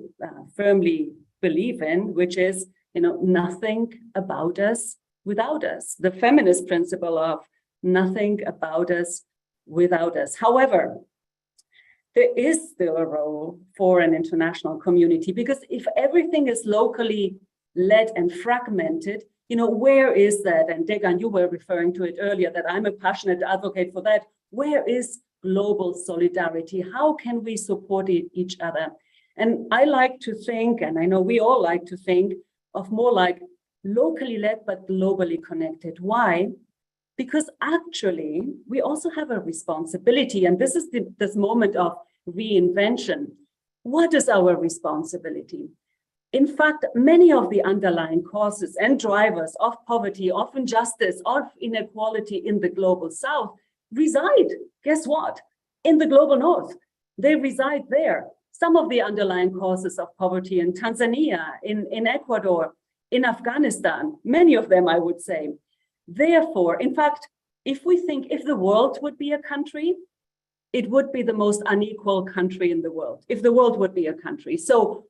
firmly believe in, which is, you know, nothing about us without us, the feminist principle of nothing about us without us. However, there is still a role for an international community, because if everything is locally led and fragmented, you know, where is that? And Degan, you were referring to it earlier, that I'm a passionate advocate for that. Where is global solidarity? How can we support each other? And I like to think, and I know we all like to think, of more like locally led but globally connected. Why? Because actually we also have a responsibility, and this is this moment of reinvention. What is our responsibility? In fact, many of the underlying causes and drivers of poverty, of injustice, of inequality in the global South reside, guess what? In the global North. They reside there. Some of the underlying causes of poverty in Tanzania, in Ecuador, in Afghanistan, many of them, I would say. Therefore, in fact, if we think if the world would be a country, it would be the most unequal country in the world, if the world would be a country. So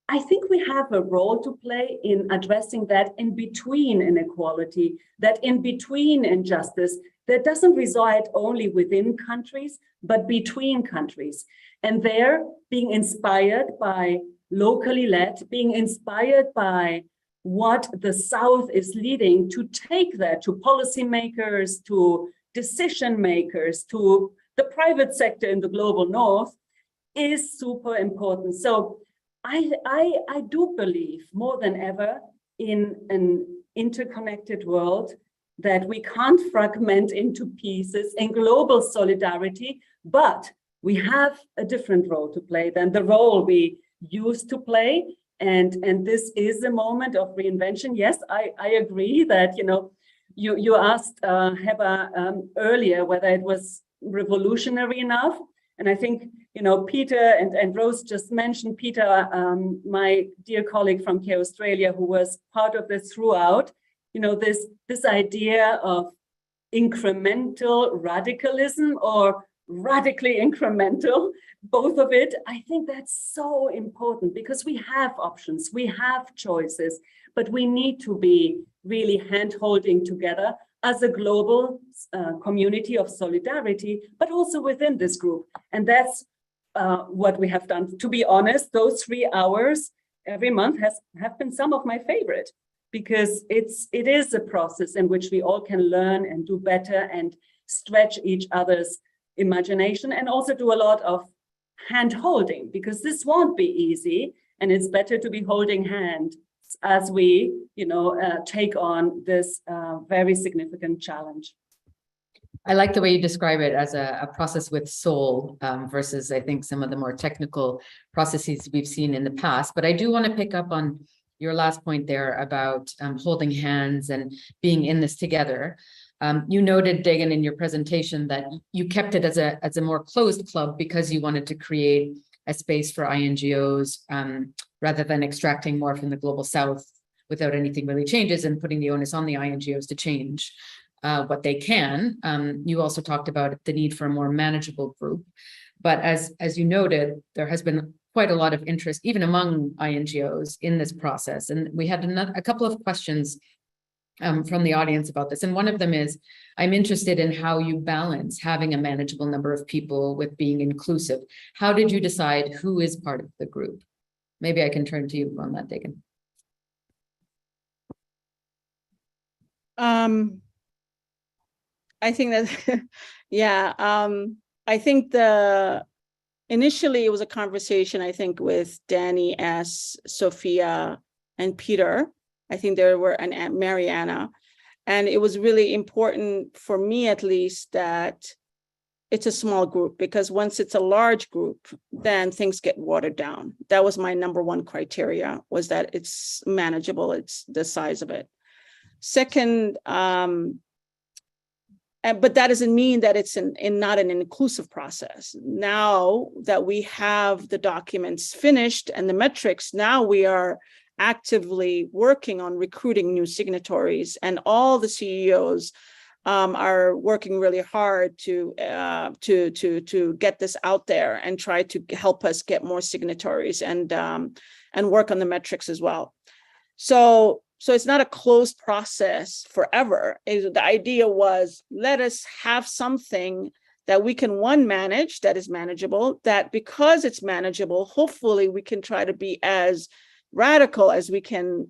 I think we have a role to play in addressing that in between inequality, that in between injustice, that doesn't reside only within countries, but between countries. And there, being inspired by locally led, being inspired by what the South is leading, to take that to policymakers, to decision makers, to the private sector in the global North, is super important. So I do believe more than ever in an interconnected world, that we can't fragment into pieces in global solidarity, but we have a different role to play than the role we used to play. And this is a moment of reinvention. Yes, I agree that, you know, you asked Heba earlier whether it was revolutionary enough. And I think, you know, Peter and Rose just mentioned Peter, my dear colleague from Care Australia, who was part of this throughout, you know, this idea of incremental radicalism or radically incremental, both of it. I think that's so important, because we have options, we have choices, but we need to be really hand-holding together as a global community of solidarity, but also within this group. And that's what we have done. To be honest, those 3 hours every month have been some of my favorite, because it is a process in which we all can learn and do better and stretch each other's imagination, and also do a lot of hand-holding, because this won't be easy, and it's better to be holding hands as we, you know, take on this very significant challenge. I like the way you describe it as a process with soul versus, I think, some of the more technical processes we've seen in the past. But I do want to pick up on your last point there about holding hands and being in this together. You noted, Degan, in your presentation that you kept it as a more closed club because you wanted to create a space for INGOs rather than extracting more from the global South without anything really changes and putting the onus on the INGOs to change what they can. You also talked about the need for a more manageable group. But as you noted, there has been quite a lot of interest, even among INGOs, in this process. And we had a couple of questions from the audience about this. And one of them is, I'm interested in how you balance having a manageable number of people with being inclusive. How did you decide who is part of the group? Maybe I can turn to you on that, Degan. I think that, yeah, I think initially it was a conversation, I think, with Danny S., Sophia, and Peter. I think there were, and Mariana. And it was really important for me, at least, that it's a small group, because once it's a large group, then things get watered down. That was my number one criteria, was that it's manageable, it's the size of it. Second, but that doesn't mean that it's not an inclusive process. Now that we have the documents finished and the metrics, now we are actively working on recruiting new signatories, and all the CEOs are working really hard to get this out there and try to help us get more signatories and work on the metrics as well. So it's not a closed process forever. The idea was, let us have something that we can, one, manage, that is manageable, that because it's manageable, hopefully we can try to be as radical as we can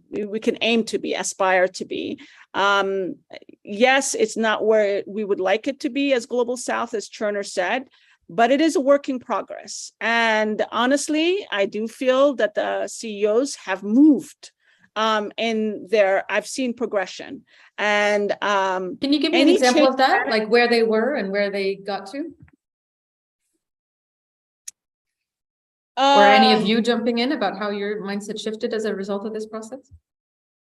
aim to be, aspire to be. Yes, it's not where we would like it to be as Global South, as Cherna said, but it is a work in progress. And honestly, I do feel that the CEOs have moved I've seen progression. And can you give me an example of that, like where they were and where they got to? Or any of you jumping in about how your mindset shifted as a result of this process?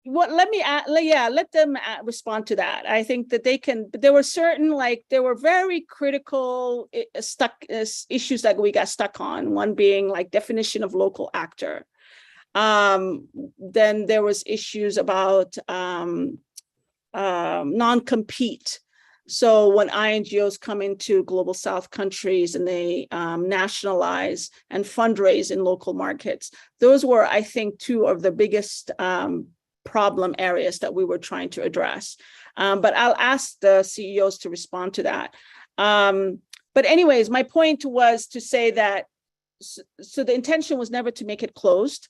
Let them respond to that. I think that they can, but there were certain, there were very critical issues that we got stuck on, one being like definition of local actor. Then there was issues about non-compete. So when INGOs come into Global South countries and they nationalize and fundraise in local markets, those were, I think, two of the biggest problem areas that we were trying to address. But I'll ask the CEOs to respond to that. But anyways, my point was to say that, so the intention was never to make it closed.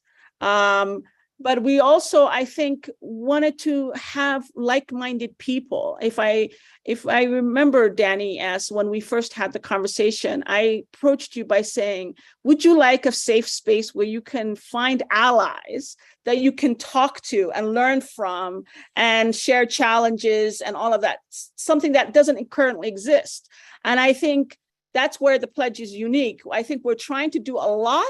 But we also, I think, wanted to have like-minded people. If I remember, Danny, as when we first had the conversation, I approached you by saying, would you like a safe space where you can find allies that you can talk to and learn from and share challenges and all of that, something that doesn't currently exist? And I think that's where the pledge is unique. I think we're trying to do a lot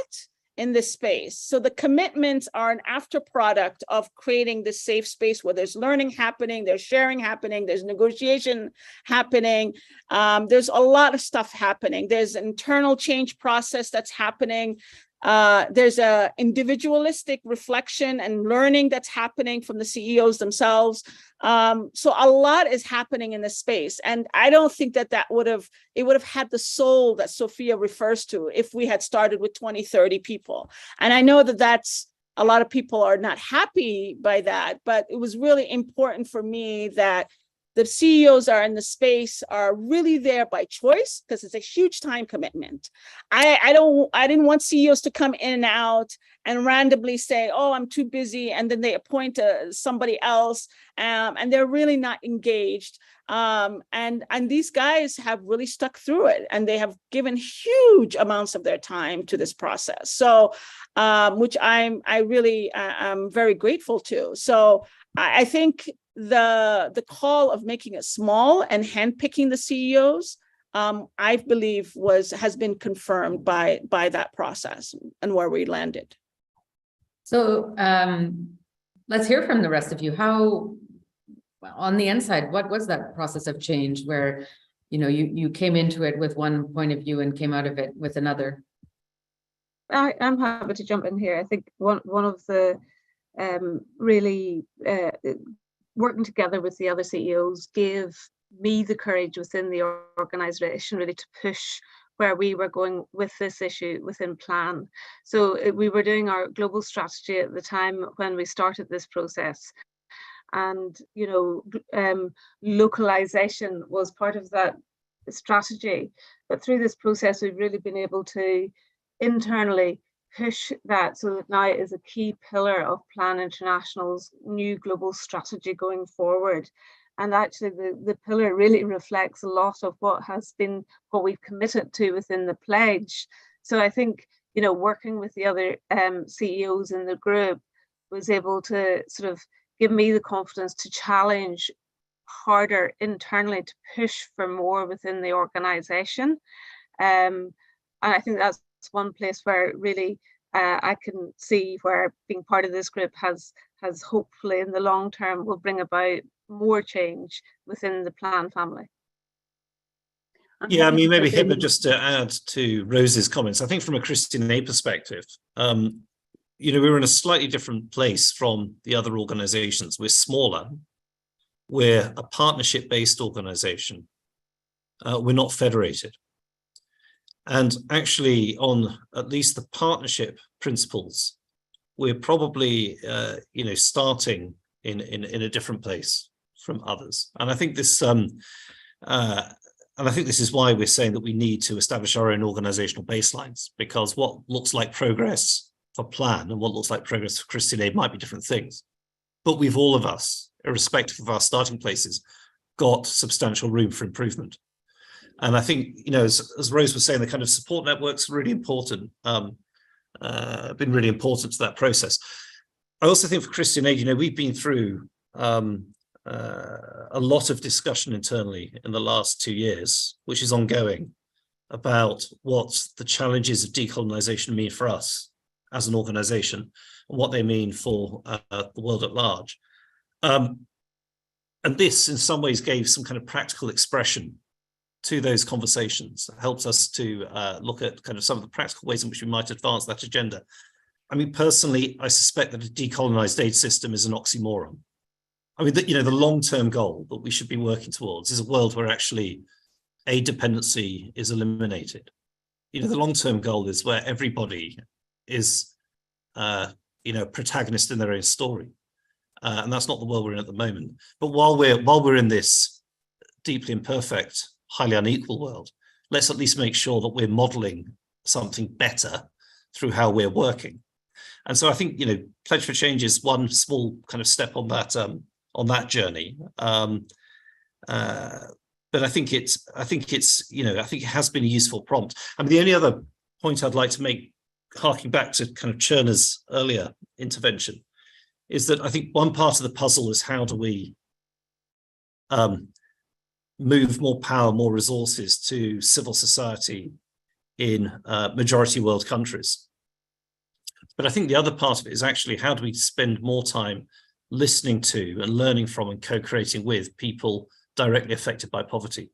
in this space. So the commitments are an after product of creating this safe space where there's learning happening, there's sharing happening, there's negotiation happening. There's a lot of stuff happening. There's an internal change process that's happening. There's a individualistic reflection and learning that's happening from the CEOs themselves. So a lot is happening in this space. And I don't think that it would have had the soul that Sophia refers to if we had started with 20, 30 people. And I know that that's, a lot of people are not happy by that, but it was really important for me that the CEOs are in the space are really there by choice, because it's a huge time commitment. I didn't want CEOs to come in and out and randomly say, oh, I'm too busy, and then they appoint somebody else, and they're really not engaged. And these guys have really stuck through it, and they have given huge amounts of their time to this process. So, which I'm very grateful to. So I think the call of making it small and handpicking the CEOs, I believe has been confirmed by that process and where we landed. So let's hear from the rest of you. How, on the inside, what was that process of change where, you came into it with one point of view and came out of it with another? I'm happy to jump in here. I think one of the really working together with the other CEOs gave me the courage within the organization really to push where we were going with this issue within Plan. So we were doing our global strategy at the time when we started this process. And, localization was part of that strategy. But through this process, we've really been able to internally push that so that now it is a key pillar of Plan International's new global strategy going forward. And actually the pillar really reflects a lot of what we've committed to within the pledge. So I think, working with the other CEOs in the group was able to sort of give me the confidence to challenge harder internally to push for more within the organization. And I think that's one place where really I can see where being part of this group has hopefully in the long term will bring about more change within the Plan family. Yeah, I mean, maybe Heba, just to add to Rose's comments, I think from a Christian Aid perspective, you know, we're in a slightly different place from the other organizations. We're smaller. We're a partnership-based organization. We're not federated. And actually, on at least the partnership principles, we're probably, you know, starting in a different place from others. And I think this, and I think this is why we're saying that we need to establish our own organizational baselines, because what looks like progress for Plan and what looks like progress for Christian Aid might be different things. But we've all of us, irrespective of our starting places, got substantial room for improvement. And I think, you know, as Rose was saying, the kind of support networks are really important, been really important to that process. I also think for Christian Aid, you know, we've been through a lot of discussion internally in the last 2 years, which is ongoing, about what the challenges of decolonization mean for us as an organization and what they mean for the world at large. And this in some ways gave some kind of practical expression to those conversations. It helps us to look at kind of some of the practical ways in which we might advance that agenda. I mean, personally, I suspect that a decolonized aid system is an oxymoron. I mean, you know, the long-term goal that we should be working towards is a world where actually aid dependency is eliminated. You know, the long-term goal is where everybody is, you know, protagonist in their own story. And that's not the world we're in at the moment. But while we're in this deeply imperfect, highly unequal world, let's at least make sure that we're modeling something better through how we're working. And so I think, you know, Pledge for Change is one small kind of step on that journey. But I think it's, you know, I think it has been a useful prompt. I mean, the only other point I'd like to make, harking back to kind of Cherna's earlier intervention, is that I think one part of the puzzle is how do we move more power, more resources to civil society in majority world countries. But I think the other part of it is actually how do we spend more time listening to and learning from and co-creating with people directly affected by poverty.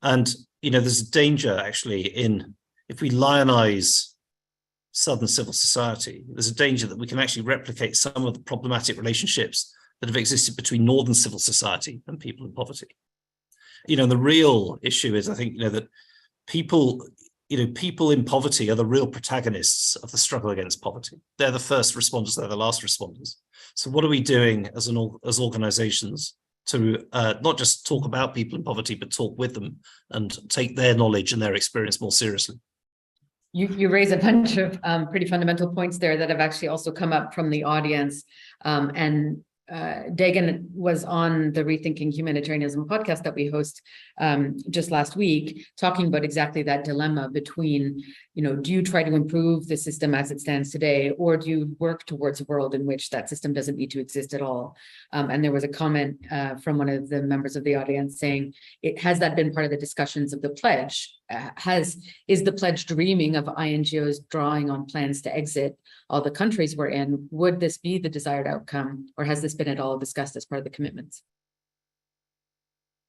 And, you know, there's a danger actually in, if we lionize Southern civil society, there's a danger that we can actually replicate some of the problematic relationships that have existed between Northern civil society and people in poverty. You know, and the real issue is, I think, you know, that people in poverty are the real protagonists of the struggle against poverty. They're the first responders, they're the last responders. So what are we doing as organizations to not just talk about people in poverty, but talk with them and take their knowledge and their experience more seriously? You raise a bunch of pretty fundamental points there that have actually also come up from the audience. And Dagan was on the Rethinking Humanitarianism podcast that we host just last week, talking about exactly that dilemma between, you know, do you try to improve the system as it stands today, or do you work towards a world in which that system doesn't need to exist at all? And there was a comment from one of the members of the audience saying, has that been part of the discussions of the pledge? Is the pledge dreaming of INGOs drawing on plans to exit all the countries we're in? Would this be the desired outcome, or has this been at all discussed as part of the commitments?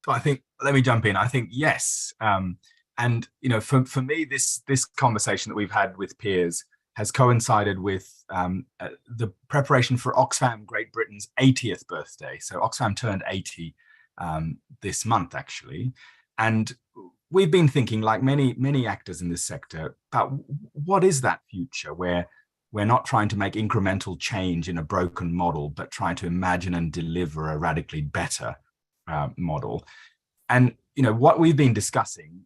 So I think, let me jump in. I think yes. And, you know, for me, this conversation that we've had with peers has coincided with the preparation for Oxfam Great Britain's 80th birthday. So Oxfam turned 80 this month, actually. And we've been thinking, like many actors in this sector, about what is that future where we're not trying to make incremental change in a broken model, but trying to imagine and deliver a radically better model. And, you know, what we've been discussing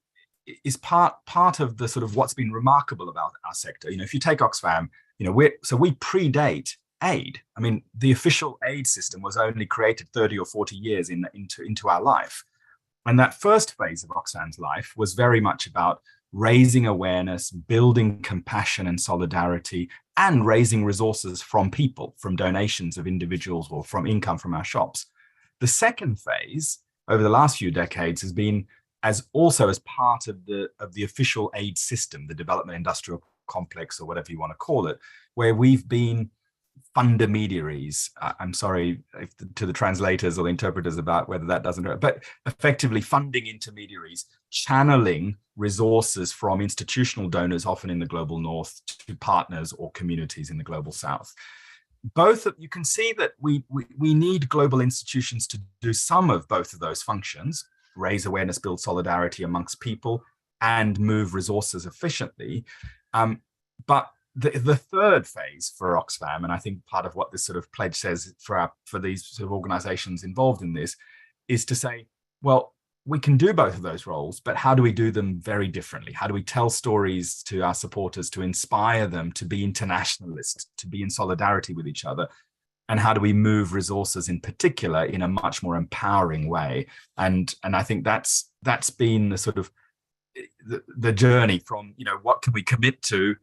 is part of the sort of what's been remarkable about our sector. You know, if you take Oxfam, you know, we predate aid. I mean, the official aid system was only created 30 or 40 years into our life. And that first phase of Oxfam's life was very much about raising awareness, building compassion and solidarity, and raising resources from people, from donations of individuals or from income from our shops. The second phase over the last few decades has been as part of the official aid system, the development industrial complex, or whatever you want to call it, where we've been fundermediaries. I'm sorry to the translators or the interpreters about whether that doesn't, but effectively funding intermediaries, channeling resources from institutional donors, often in the global north, to partners or communities in the global south. You can see that we need global institutions to do some of both of those functions: raise awareness, build solidarity amongst people, and move resources efficiently. But the third phase for Oxfam, and I think part of what this sort of pledge says for these sort of organizations involved in this, is to say, well, we can do both of those roles, but how do we do them very differently? How do we tell stories to our supporters to inspire them to be internationalists, to be in solidarity with each other? And how do we move resources in particular in a much more empowering way? And I think that's been the sort of the journey from, what can we commit to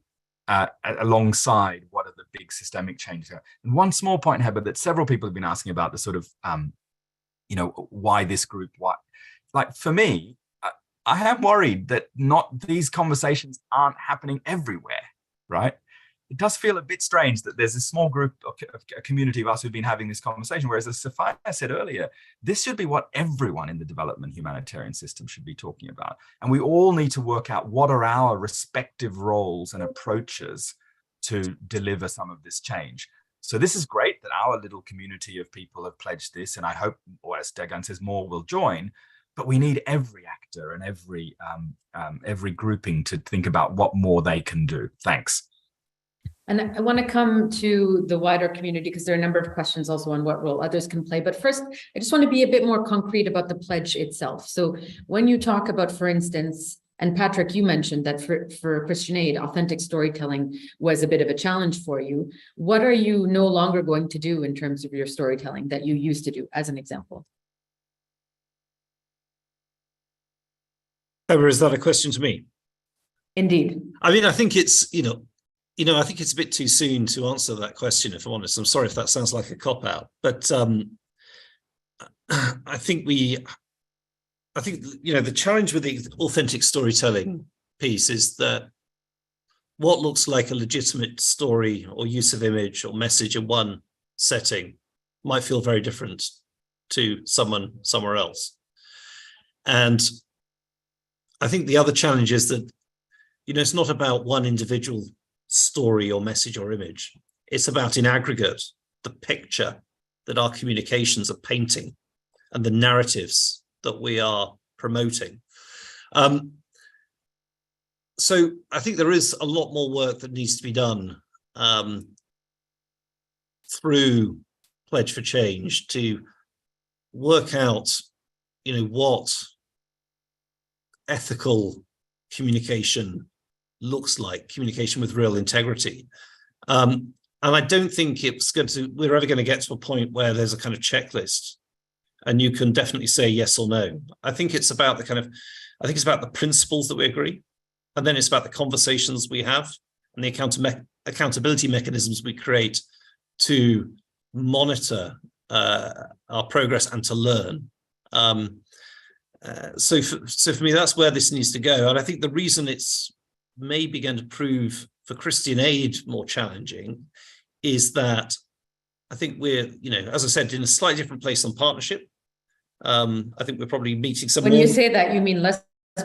alongside what are the big systemic changes. And one small point, Heather, that several people have been asking about, the sort of, why this group, like for me, I am worried that these conversations aren't happening everywhere, right? It does feel a bit strange that there's a small group, a community of us who've been having this conversation, whereas as Sophia said earlier, this should be what everyone in the development humanitarian system should be talking about. And we all need to work out what are our respective roles and approaches to deliver some of this change. So this is great that our little community of people have pledged this, and I hope, or as Degan says, more will join. But we need every actor and every grouping to think about what more they can do. Thanks. And I want to come to the wider community because there are a number of questions also on what role others can play. But first, I just want to be a bit more concrete about the pledge itself. So when you talk about, for instance, and Patrick, you mentioned that for Christian Aid, authentic storytelling was a bit of a challenge for you. What are you no longer going to do in terms of your storytelling that you used to do, as an example? Or is that a question to me? Indeed. I mean, I think it's, I think it's a bit too soon to answer that question, if I'm honest. I'm sorry if that sounds like a cop-out, but I think the challenge with the authentic storytelling piece is that what looks like a legitimate story or use of image or message in one setting might feel very different to someone somewhere else. And I think the other challenge is that, it's not about one individual story or message or image. It's about, in aggregate, the picture that our communications are painting and the narratives that we are promoting. So I think there is a lot more work that needs to be done through Pledge for Change to work out, what ethical communication looks like, communication with real integrity. And I don't think we're ever going to get to a point where there's a kind of checklist and you can definitely say yes or no. I think it's about the principles that we agree. And then it's about the conversations we have and the accountability mechanisms we create to monitor our progress and to learn. So for me, that's where this needs to go. And I think the reason it's maybe going to prove for Christian Aid more challenging is that I think we're, as I said, in a slightly different place on partnership. I think we're probably meeting some When you say that, you mean less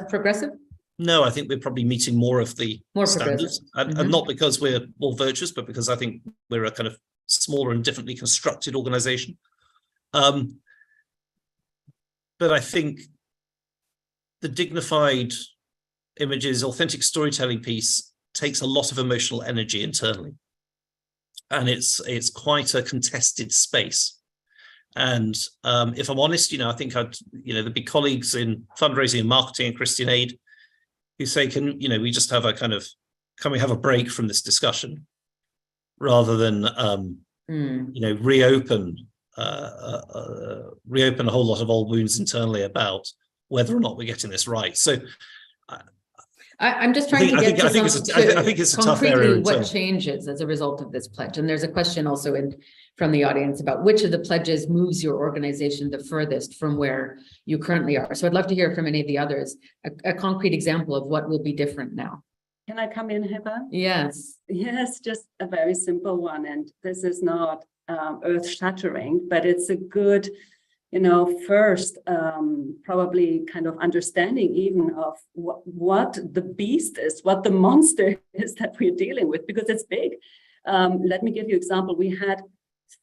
progressive? No, I think we're probably meeting more of the standards. And not because we're more virtuous, but because I think we're a kind of smaller and differently constructed organization. But I think the dignified images, authentic storytelling piece takes a lot of emotional energy internally. And it's quite a contested space. And if I'm honest, I think there'd be colleagues in fundraising and marketing and Christian Aid who say, can we just have can we have a break from this discussion rather than, reopen a whole lot of old wounds internally about whether or not we're getting this right. So I'm just trying to get I think it's a tough area. What changes as a result of this pledge? And there's a question also from the audience about which of the pledges moves your organization the furthest from where you currently are. So I'd love to hear from any of the others, a concrete example of what will be different now. Can I come in, Heba? Yes. Yes, just a very simple one. And this is not earth-shattering, but it's a good, first probably kind of understanding even of what the beast is, what the monster is that we're dealing with, because it's big. Let me give you an example. We had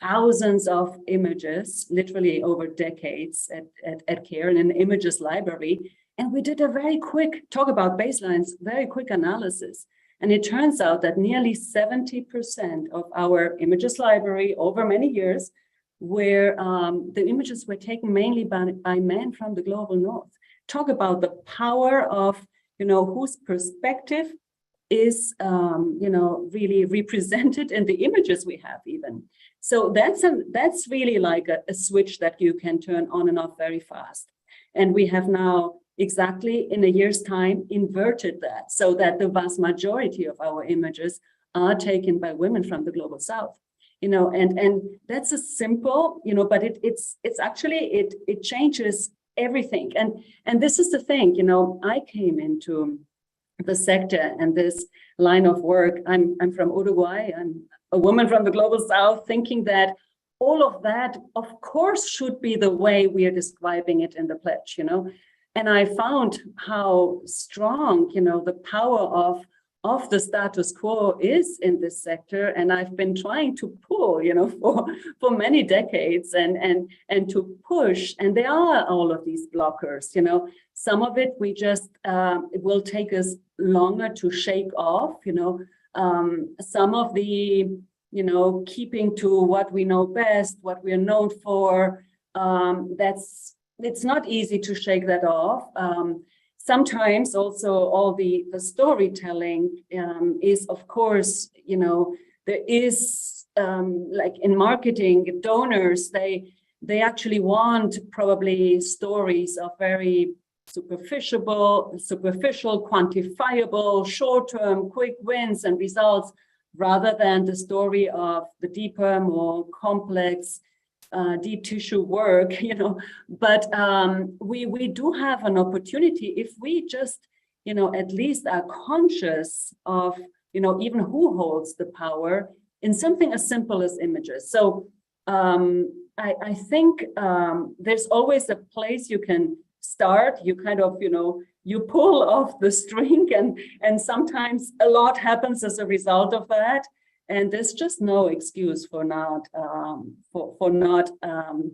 thousands of images, literally over decades at CARE in an images library. And we did a very quick, talk about baselines, very quick analysis. And it turns out that nearly 70% of our images library over many years where the images were taken mainly by men from the global north. Talk about the power of, whose perspective is, really represented in the images we have even. So that's really like a switch that you can turn on and off very fast. And we have now exactly in a year's time inverted that so that the vast majority of our images are taken by women from the global south. And that's a simple, but it's actually, it changes everything. And this is the thing, I came into the sector and this line of work. I'm from Uruguay. I'm a woman from the global south, thinking that all of that, of course, should be the way we are describing it in the pledge, And I found how strong, the power of the status quo is in this sector. And I've been trying to pull, for many decades and to push. And there are all of these blockers, Some of it we just, it will take us longer to shake off, some of the, keeping to what we know best, what we're known for, it's not easy to shake that off. Sometimes also all the storytelling is, of course, there is like in marketing, donors, they actually want probably stories of very superficial, quantifiable, short-term, quick wins and results, rather than the story of the deeper, more complex, deep tissue work, but we do have an opportunity if we just, at least are conscious of, even who holds the power in something as simple as images. So I think there's always a place you can start, you kind of, you pull off the string and sometimes a lot happens as a result of that. And there's just no excuse for not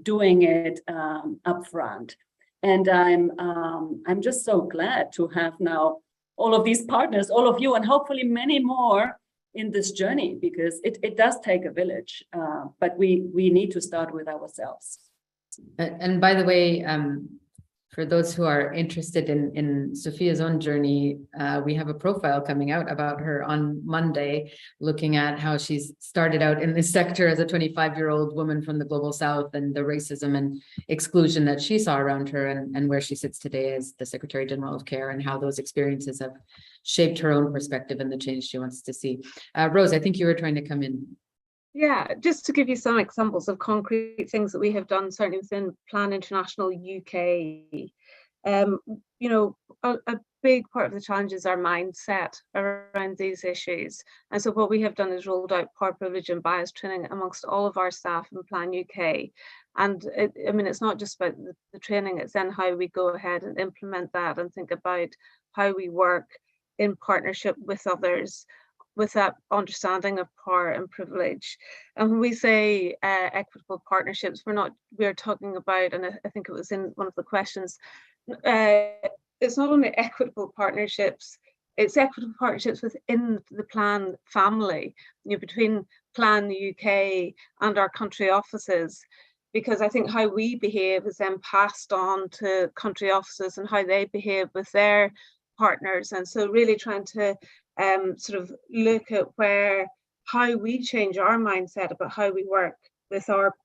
doing it upfront. And I'm just so glad to have now all of these partners, all of you, and hopefully many more in this journey, because it does take a village, but we need to start with ourselves. And by the way, for those who are interested in Sophia's own journey, we have a profile coming out about her on Monday, looking at how she's started out in this sector as a 25-year-old woman from the global south and the racism and exclusion that she saw around her, and where she sits today as the Secretary General of CARE, and how those experiences have shaped her own perspective and the change she wants to see. Rose, I think you were trying to come in. Yeah, just to give you some examples of concrete things that we have done, certainly within Plan International UK. A big part of the challenge is our mindset around these issues. And so what we have done is rolled out power, privilege and bias training amongst all of our staff in Plan UK. And it's not just about the training, it's then how we go ahead and implement that and think about how we work in partnership with others, with that understanding of power and privilege. And when we say equitable partnerships, we're talking about, and I think it was in one of the questions, it's not only equitable partnerships, it's equitable partnerships within the Plan family, between Plan the UK and our country offices, because I think how we behave is then passed on to country offices and how they behave with their partners. And so really trying to sort of look at how we change our mindset about how we work with our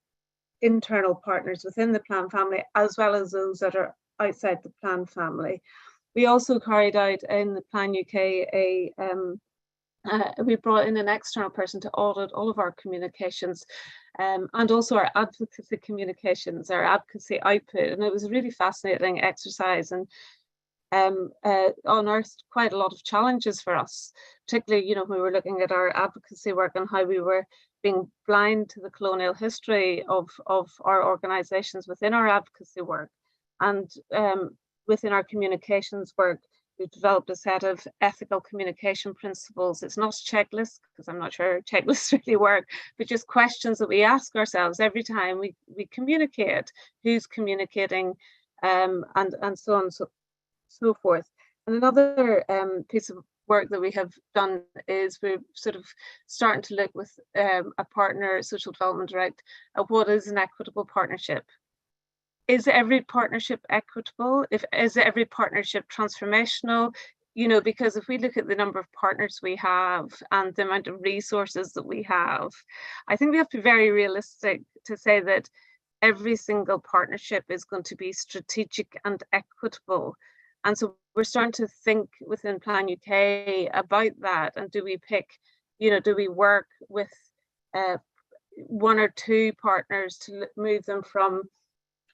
internal partners within the Plan family, as well as those that are outside the Plan family. We also carried out in the Plan UK we brought in an external person to audit all of our communications, and also our advocacy communications, our advocacy output. And it was a really fascinating exercise, and unearthed quite a lot of challenges for us, particularly, you know, when we were looking at our advocacy work and how we were being blind to the colonial history of our organizations within our advocacy work. And within our communications work, we've developed a set of ethical communication principles. It's not a checklist, because I'm not sure checklists really work, but just questions that we ask ourselves every time we communicate, who's communicating, and so on and so forth. And another piece of work that we have done is we're sort of starting to look with a partner, Social Development Direct, at what is an equitable partnership. Is every partnership equitable? Is every partnership transformational? You know, because if we look at the number of partners we have and the amount of resources that we have, I think we have to be very realistic to say that every single partnership is going to be strategic and equitable. And so we're starting to think within Plan UK about that. And do we pick, you know, do we work with one or two partners to move them from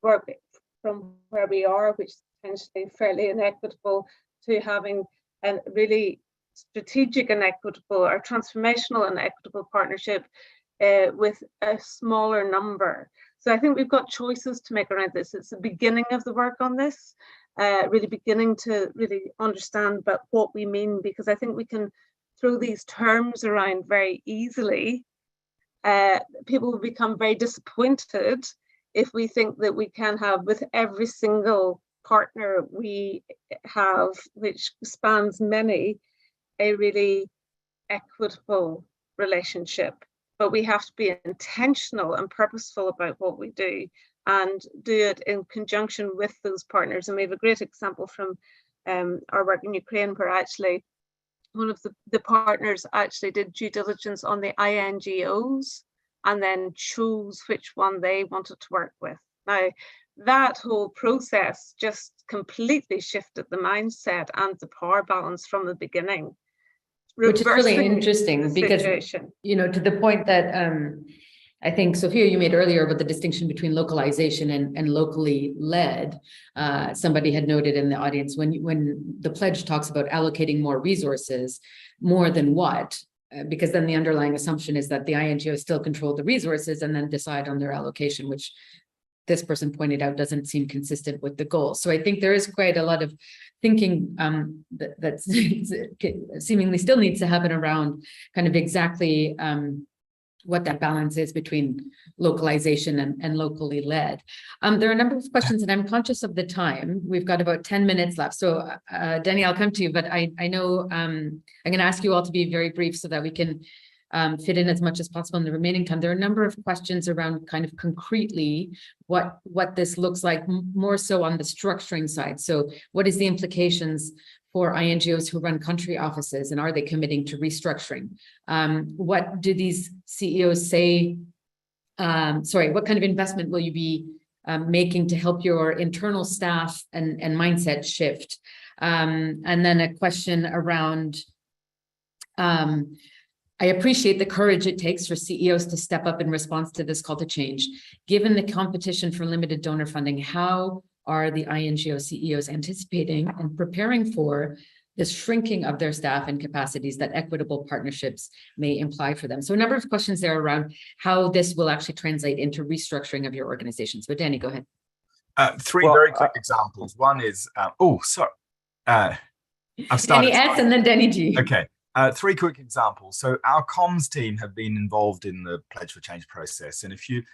where we are, which is potentially fairly inequitable, to having a really strategic and equitable or transformational and equitable partnership with a smaller number. So I think we've got choices to make around this. It's the beginning of the work on this, really beginning to really understand about what we mean, because I think we can throw these terms around very easily. People will become very disappointed if we think that we can have with every single partner we have, which spans many, a really equitable relationship. But we have to be intentional and purposeful about what we do, and do it in conjunction with those partners. And we have a great example from our work in Ukraine, where actually one of the partners actually did due diligence on the INGOs and then chose which one they wanted to work with. Now, that whole process just completely shifted the mindset and the power balance from the beginning. Which is really interesting because, situation. you know, to the point that I think, Sophia, you made earlier about the distinction between localization and locally led. Somebody had noted in the audience, when the pledge talks about allocating more resources, more than what? Because then the underlying assumption is that the INGO still control the resources and then decide on their allocation, which this person pointed out doesn't seem consistent with the goal. So I think there is quite a lot of thinking that seemingly still needs to happen around kind of exactly what that balance is between localization and locally led. There are a number of questions, and I'm conscious of the time. We've got about 10 minutes left. So Denny, I'll come to you, but I know I'm going to ask you all to be very brief so that we can fit in as much as possible in the remaining time. There are a number of questions around kind of concretely what this looks like, more so on the structuring side. So what is the implications for INGOs who run country offices, and are they committing to restructuring? What do these CEOs say? What kind of investment will you be making to help your internal staff and mindset shift? And then a question around, I appreciate the courage it takes for CEOs to step up in response to this call to change. Given the competition for limited donor funding, how are the INGO CEOs anticipating and preparing for the shrinking of their staff and capacities that equitable partnerships may imply for them? So a number of questions there around how this will actually translate into restructuring of your organizations. But Danny, go ahead. Three very quick examples. One is, I've started. Danny S and then Danny G. Okay. Three quick examples. So our comms team have been involved in the Pledge for Change process. And if you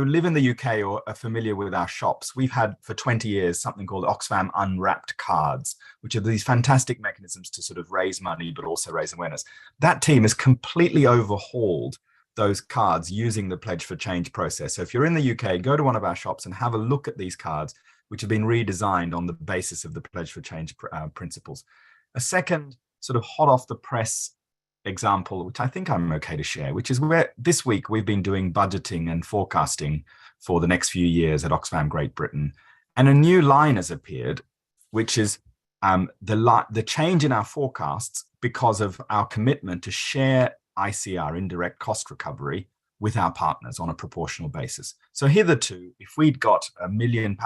live in the UK or are familiar with our shops, we've had for 20 years something called Oxfam Unwrapped Cards, which are these fantastic mechanisms to sort of raise money, but also raise awareness. That team has completely overhauled those cards using the Pledge for Change process. So if you're in the UK, go to one of our shops and have a look at these cards, which have been redesigned on the basis of the Pledge for Change principles. A second sort of hot off the press example, which I think I'm okay to share, which is where this week we've been doing budgeting and forecasting for the next few years at Oxfam Great Britain. And a new line has appeared, which is the change in our forecasts because of our commitment to share ICR, indirect cost recovery, with our partners on a proportional basis. So hitherto, if we'd got £1 million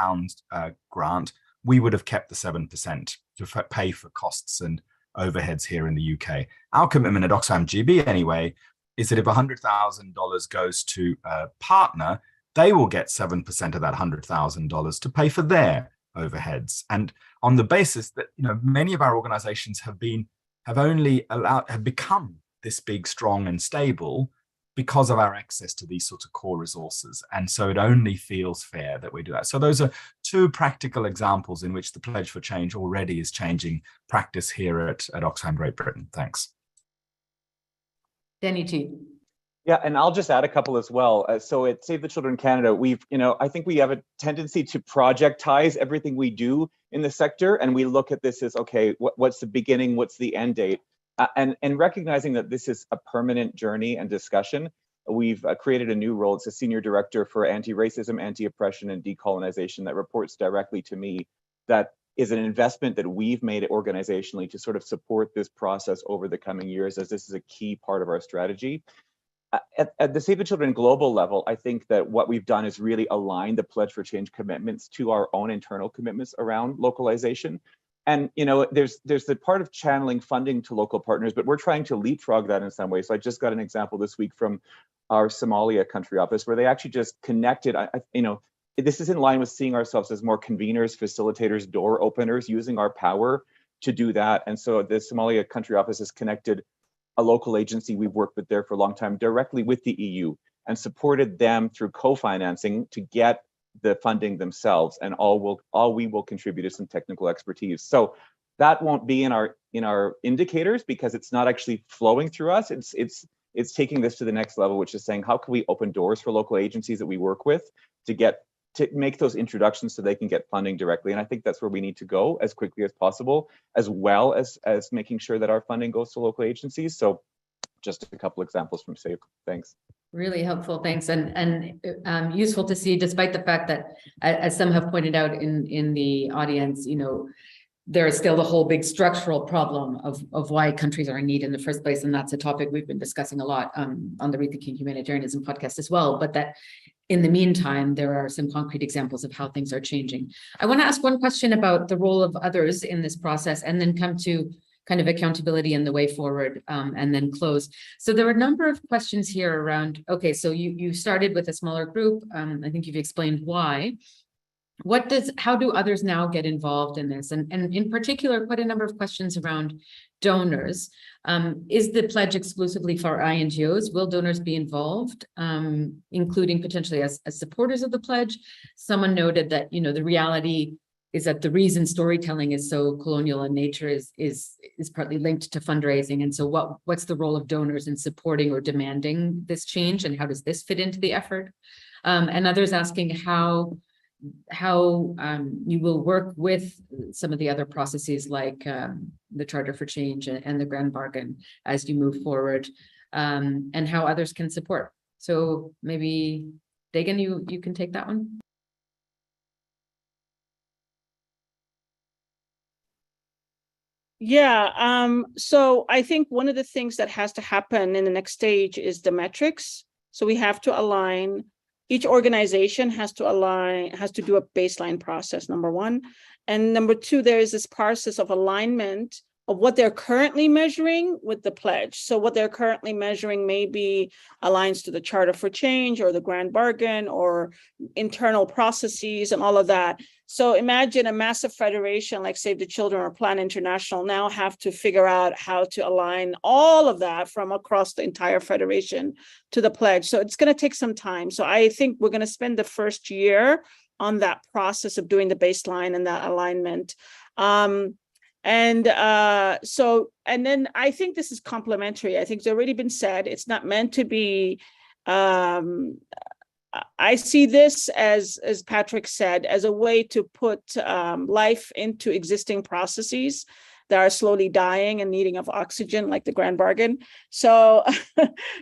grant, we would have kept the 7% to pay for costs and overheads here in the UK. Our commitment at Oxfam GB anyway is that if $100,000 goes to a partner, they will get 7% of that $100,000 to pay for their overheads. And on the basis that, you know, many of our organizations have become this big, strong and stable because of our access to these sorts of core resources. And so it only feels fair that we do that. So those are two practical examples in which the Pledge for Change already is changing practice here at Oxfam Great Britain. Thanks. Danny T. Yeah, and I'll just add a couple as well. So at Save the Children Canada, I think we have a tendency to projectize everything we do in the sector, and we look at this as, okay, what's the beginning, what's the end date? And recognizing that this is a permanent journey and discussion, we've created a new role. It's a senior director for anti-racism, anti-oppression, and decolonization that reports directly to me. That is an investment that we've made organizationally to sort of support this process over the coming years, as this is a key part of our strategy. At the Save the Children global level, I think that what we've done is really align the Pledge for Change commitments to our own internal commitments around localization. And there's the part of channeling funding to local partners, but we're trying to leapfrog that in some way. So I just got an example this week from our Somalia country office, where they actually just connected. This is in line with seeing ourselves as more conveners, facilitators, door openers, using our power to do that. And so the Somalia country office has connected a local agency we've worked with there for a long time directly with the EU and supported them through co-financing to get the funding themselves, and all we will contribute is some technical expertise. So that won't be in our indicators because it's not actually flowing through us. It's taking this to the next level, which is saying, how can we open doors for local agencies that we work with to make those introductions so they can get funding directly? And I think that's where we need to go as quickly as possible, as well as making sure that our funding goes to local agencies. So just a couple examples from SAVE. Thanks. Really helpful, thanks, and useful to see, despite the fact that, as some have pointed out in the audience, there is still the whole big structural problem of why countries are in need in the first place, and that's a topic we've been discussing a lot on the Rethinking Humanitarianism podcast as well. But that, in the meantime, there are some concrete examples of how things are changing. I want to ask one question about the role of others in this process, and then come to kind of accountability and the way forward, and then close. So there were a number of questions here around, okay, so you started with a smaller group. I think you've explained why. How do others now get involved in this? And in particular, quite a number of questions around donors. Is the pledge exclusively for INGOs? Will donors be involved, including potentially as supporters of the pledge? Someone noted that, the reality is that the reason storytelling is so colonial in nature is partly linked to fundraising. And so what's the role of donors in supporting or demanding this change, and how does this fit into the effort? And others asking how you will work with some of the other processes like the Charter for Change and the Grand Bargain as you move forward, and how others can support. So maybe, Dagan, you can take that one. Yeah, so I think one of the things that has to happen in the next stage is the metrics. So we have to align, each organization has to do a baseline process, number one. And number two, there is this process of alignment of what they're currently measuring with the pledge. So what they're currently measuring maybe aligns to the Charter for Change or the Grand Bargain or internal processes and all of that. So imagine a massive federation like Save the Children or Plan International now have to figure out how to align all of that from across the entire federation to the pledge. So it's going to take some time. So I think we're going to spend the first year on that process of doing the baseline and that alignment. And then I think this is complementary. I think it's already been said, it's not meant to be, I see this as Patrick said, as a way to put life into existing processes that are slowly dying and needing of oxygen, like the Grand Bargain. So,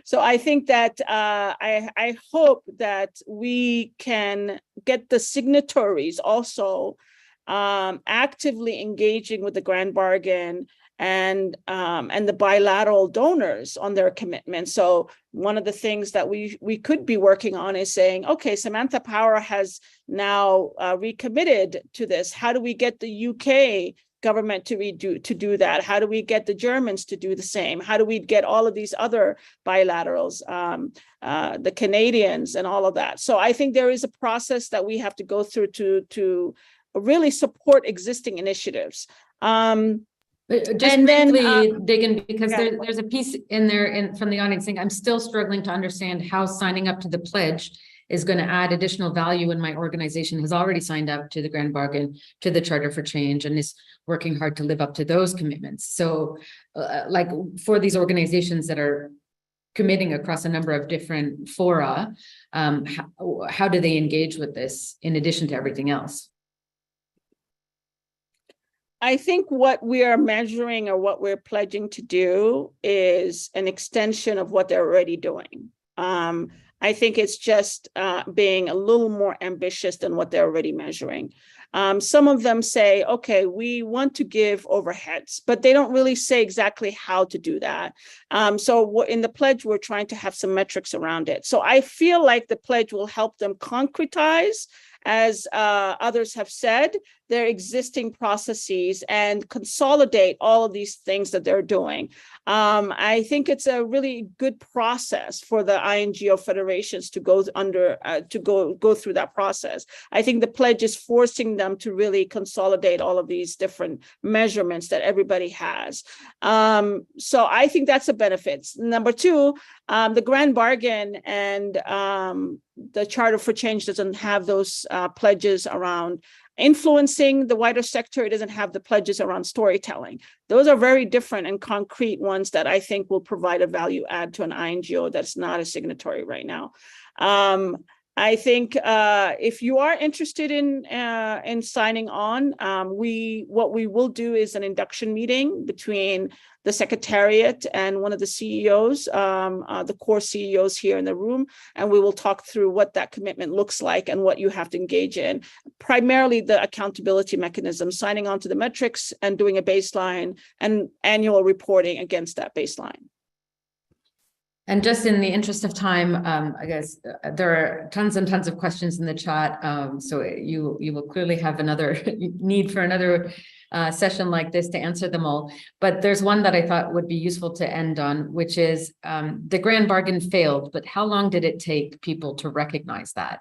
so I think that I hope that we can get the signatories also actively engaging with the Grand Bargain and the bilateral donors on their commitment. So one of the things that we could be working on is saying, okay, Samantha Power has now recommitted to this. How do we get the UK government to do that? How do we get the Germans to do the same? How do we get all of these other bilaterals, the Canadians and all of that? So I think there is a process that we have to go through to really support existing initiatives. Just And then, briefly, Dagan, because yeah. there's a piece in there from the audience saying, I'm still struggling to understand how signing up to the pledge is going to add additional value when my organization has already signed up to the Grand Bargain, to the Charter for Change, and is working hard to live up to those commitments. So like for these organizations that are committing across a number of different fora, how do they engage with this in addition to everything else? I think what we are measuring or what we're pledging to do is an extension of what they're already doing. I think it's just being a little more ambitious than what they're already measuring. Some of them say, okay, we want to give overheads, but they don't really say exactly how to do that. So in the pledge, we're trying to have some metrics around it. So I feel like the pledge will help them concretize, as others have said, their existing processes and consolidate all of these things that they're doing. I think it's a really good process for the INGO federations to go go through that process. I think the pledge is forcing them to really consolidate all of these different measurements that everybody has. So I think that's a benefit. Number two, the Grand Bargain and the Charter for Change doesn't have those pledges around influencing the wider sector. It doesn't have the pledges around storytelling. Those are very different and concrete ones that I think will provide a value add to an INGO that's not a signatory right now. I think if you are interested in signing on, what we will do is an induction meeting between the Secretariat and one of the CEOs, the core CEOs here in the room, and we will talk through what that commitment looks like and what you have to engage in. Primarily the accountability mechanism, signing on to the metrics and doing a baseline and annual reporting against that baseline. And just in the interest of time, I guess there are tons and tons of questions in the chat. So you will clearly have another need for another session like this to answer them all. But there's one that I thought would be useful to end on, which is the Grand Bargain failed, but how long did it take people to recognize that?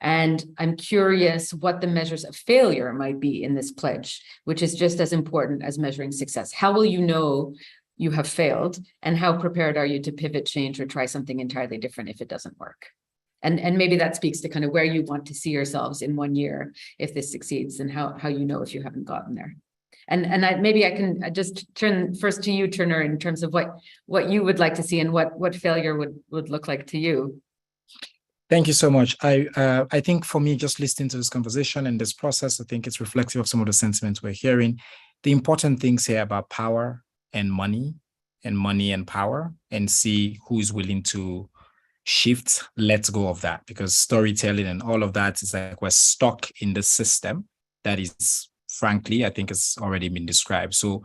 And I'm curious what the measures of failure might be in this pledge, which is just as important as measuring success. How will you know you have failed, and how prepared are you to pivot, change, or try something entirely different if it doesn't work? And maybe that speaks to kind of where you want to see yourselves in 1 year if this succeeds, and how you know if you haven't gotten there. And maybe I can just turn first to you, Turner, in terms of what you would like to see and what failure would look like to you. Thank you so much. I think for me, just listening to this conversation and this process, I think it's reflective of some of the sentiments we're hearing. The important things here about power and money and power, and see who is willing to shift, let go of that, because storytelling and all of that is like we're stuck in the system that is, frankly, I think it's already been described. So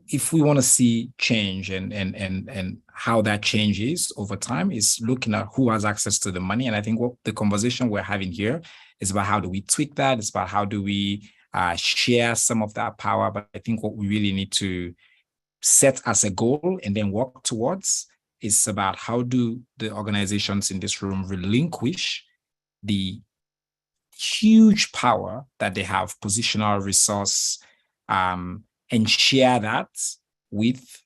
if we want to see change and how that changes over time, is looking at who has access to the money. And I think what the conversation we're having here is about how do we tweak that? It's about how do we share some of that power. But I think what we really need to set as a goal and then work towards is about how do the organizations in this room relinquish the huge power that they have, positional resource, and share that with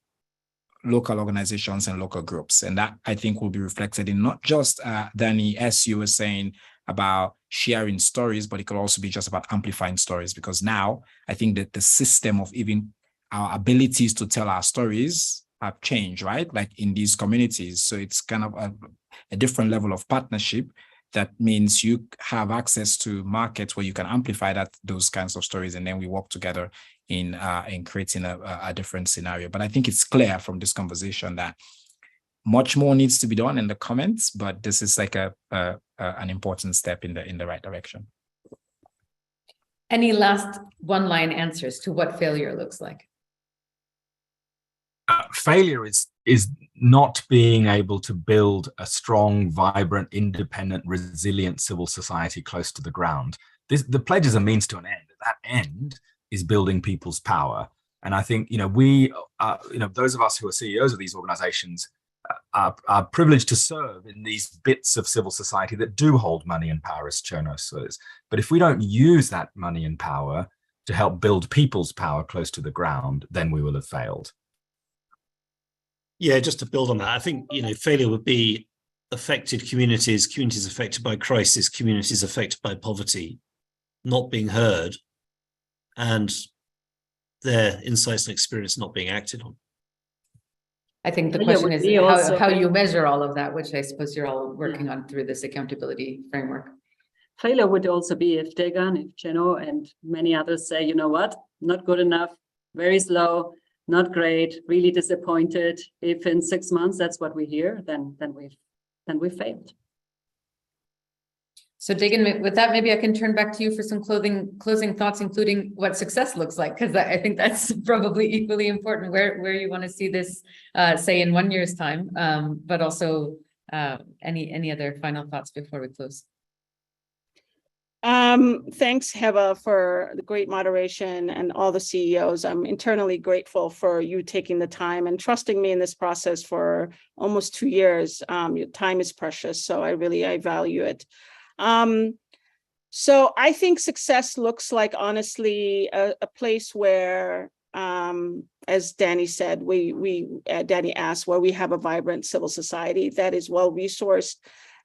local organizations and local groups. And that, I think, will be reflected in not just, Danny, as you were saying, about sharing stories, but it could also be just about amplifying stories, because now I think that the system of even our abilities to tell our stories have changed, right? Like in these communities. So it's kind of a different level of partnership. That means you have access to markets where you can amplify those kinds of stories, and then we work together in creating a different scenario. But I think it's clear from this conversation that much more needs to be done in the comments, but this is like an important step in the right direction. Any last one-line answers to what failure looks like? Failure is not being able to build a strong, vibrant, independent, resilient civil society close to the ground. The pledge is a means to an end. That end is building people's power. And I think, those of us who are CEOs of these organizations are privileged to serve in these bits of civil society that do hold money and power, as Cherno says. But if we don't use that money and power to help build people's power close to the ground, then we will have failed. Yeah, just to build on that, I think, failure would be affected communities affected by crisis, communities affected by poverty, not being heard, and their insights and experience not being acted on. I think the Yeah, question would is be also- how you measure all of that, which I suppose you're all working on through this accountability framework. Failure would also be if Degan, if Cherno, and many others say, you know what, not good enough, very slow, not great, really disappointed. If in 6 months that's what we hear, then we've failed. So Degan, with that, maybe I can turn back to you for some closing thoughts, including what success looks like, because I think that's probably equally important, where you want to see this, say, in 1 year's time, but also any other final thoughts before we close? Thanks, Heba, for the great moderation and all the CEOs. I'm internally grateful for you taking the time and trusting me in this process for almost 2 years. Your time is precious, so I value it. So I think success looks like, honestly, a place where, as Danny said, Danny asked, where we have a vibrant civil society that is well-resourced,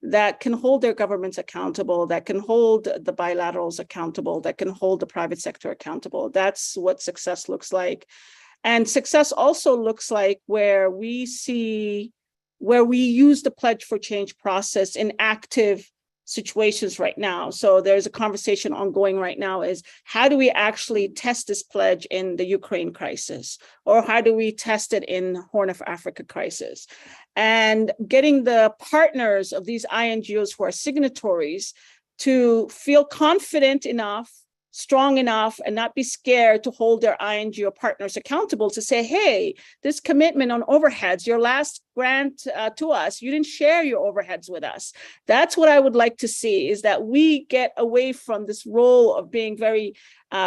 that can hold their governments accountable, that can hold the bilaterals accountable, that can hold the private sector accountable. That's what success looks like. And success also looks like where we use the Pledge for Change process in active situations right now. So there's a conversation ongoing right now is, how do we actually test this pledge in the Ukraine crisis? Or how do we test it in Horn of Africa crisis? And getting the partners of these INGOs who are signatories to feel confident enough, strong enough, and not be scared to hold their INGO partners accountable to say, hey, this commitment on overheads, your last grant to us, you didn't share your overheads with us. That's what I would like to see, is that we get away from this role of being very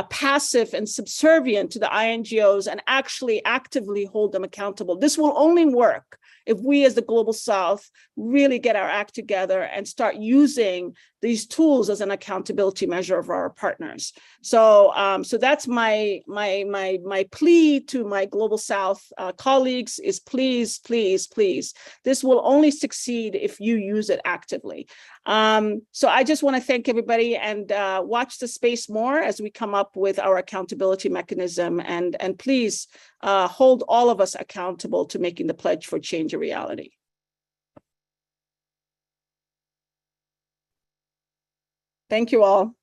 passive and subservient to the INGOs and actually actively hold them accountable. This will only work if we as the Global South really get our act together and start using these tools as an accountability measure of our partners. So so that's my plea to my Global South colleagues is, please, please, please, this will only succeed if you use it actively. So I just want to thank everybody, and watch the space more as we come up with our accountability mechanism, and please hold all of us accountable to making the Pledge for Change a reality. Thank you all.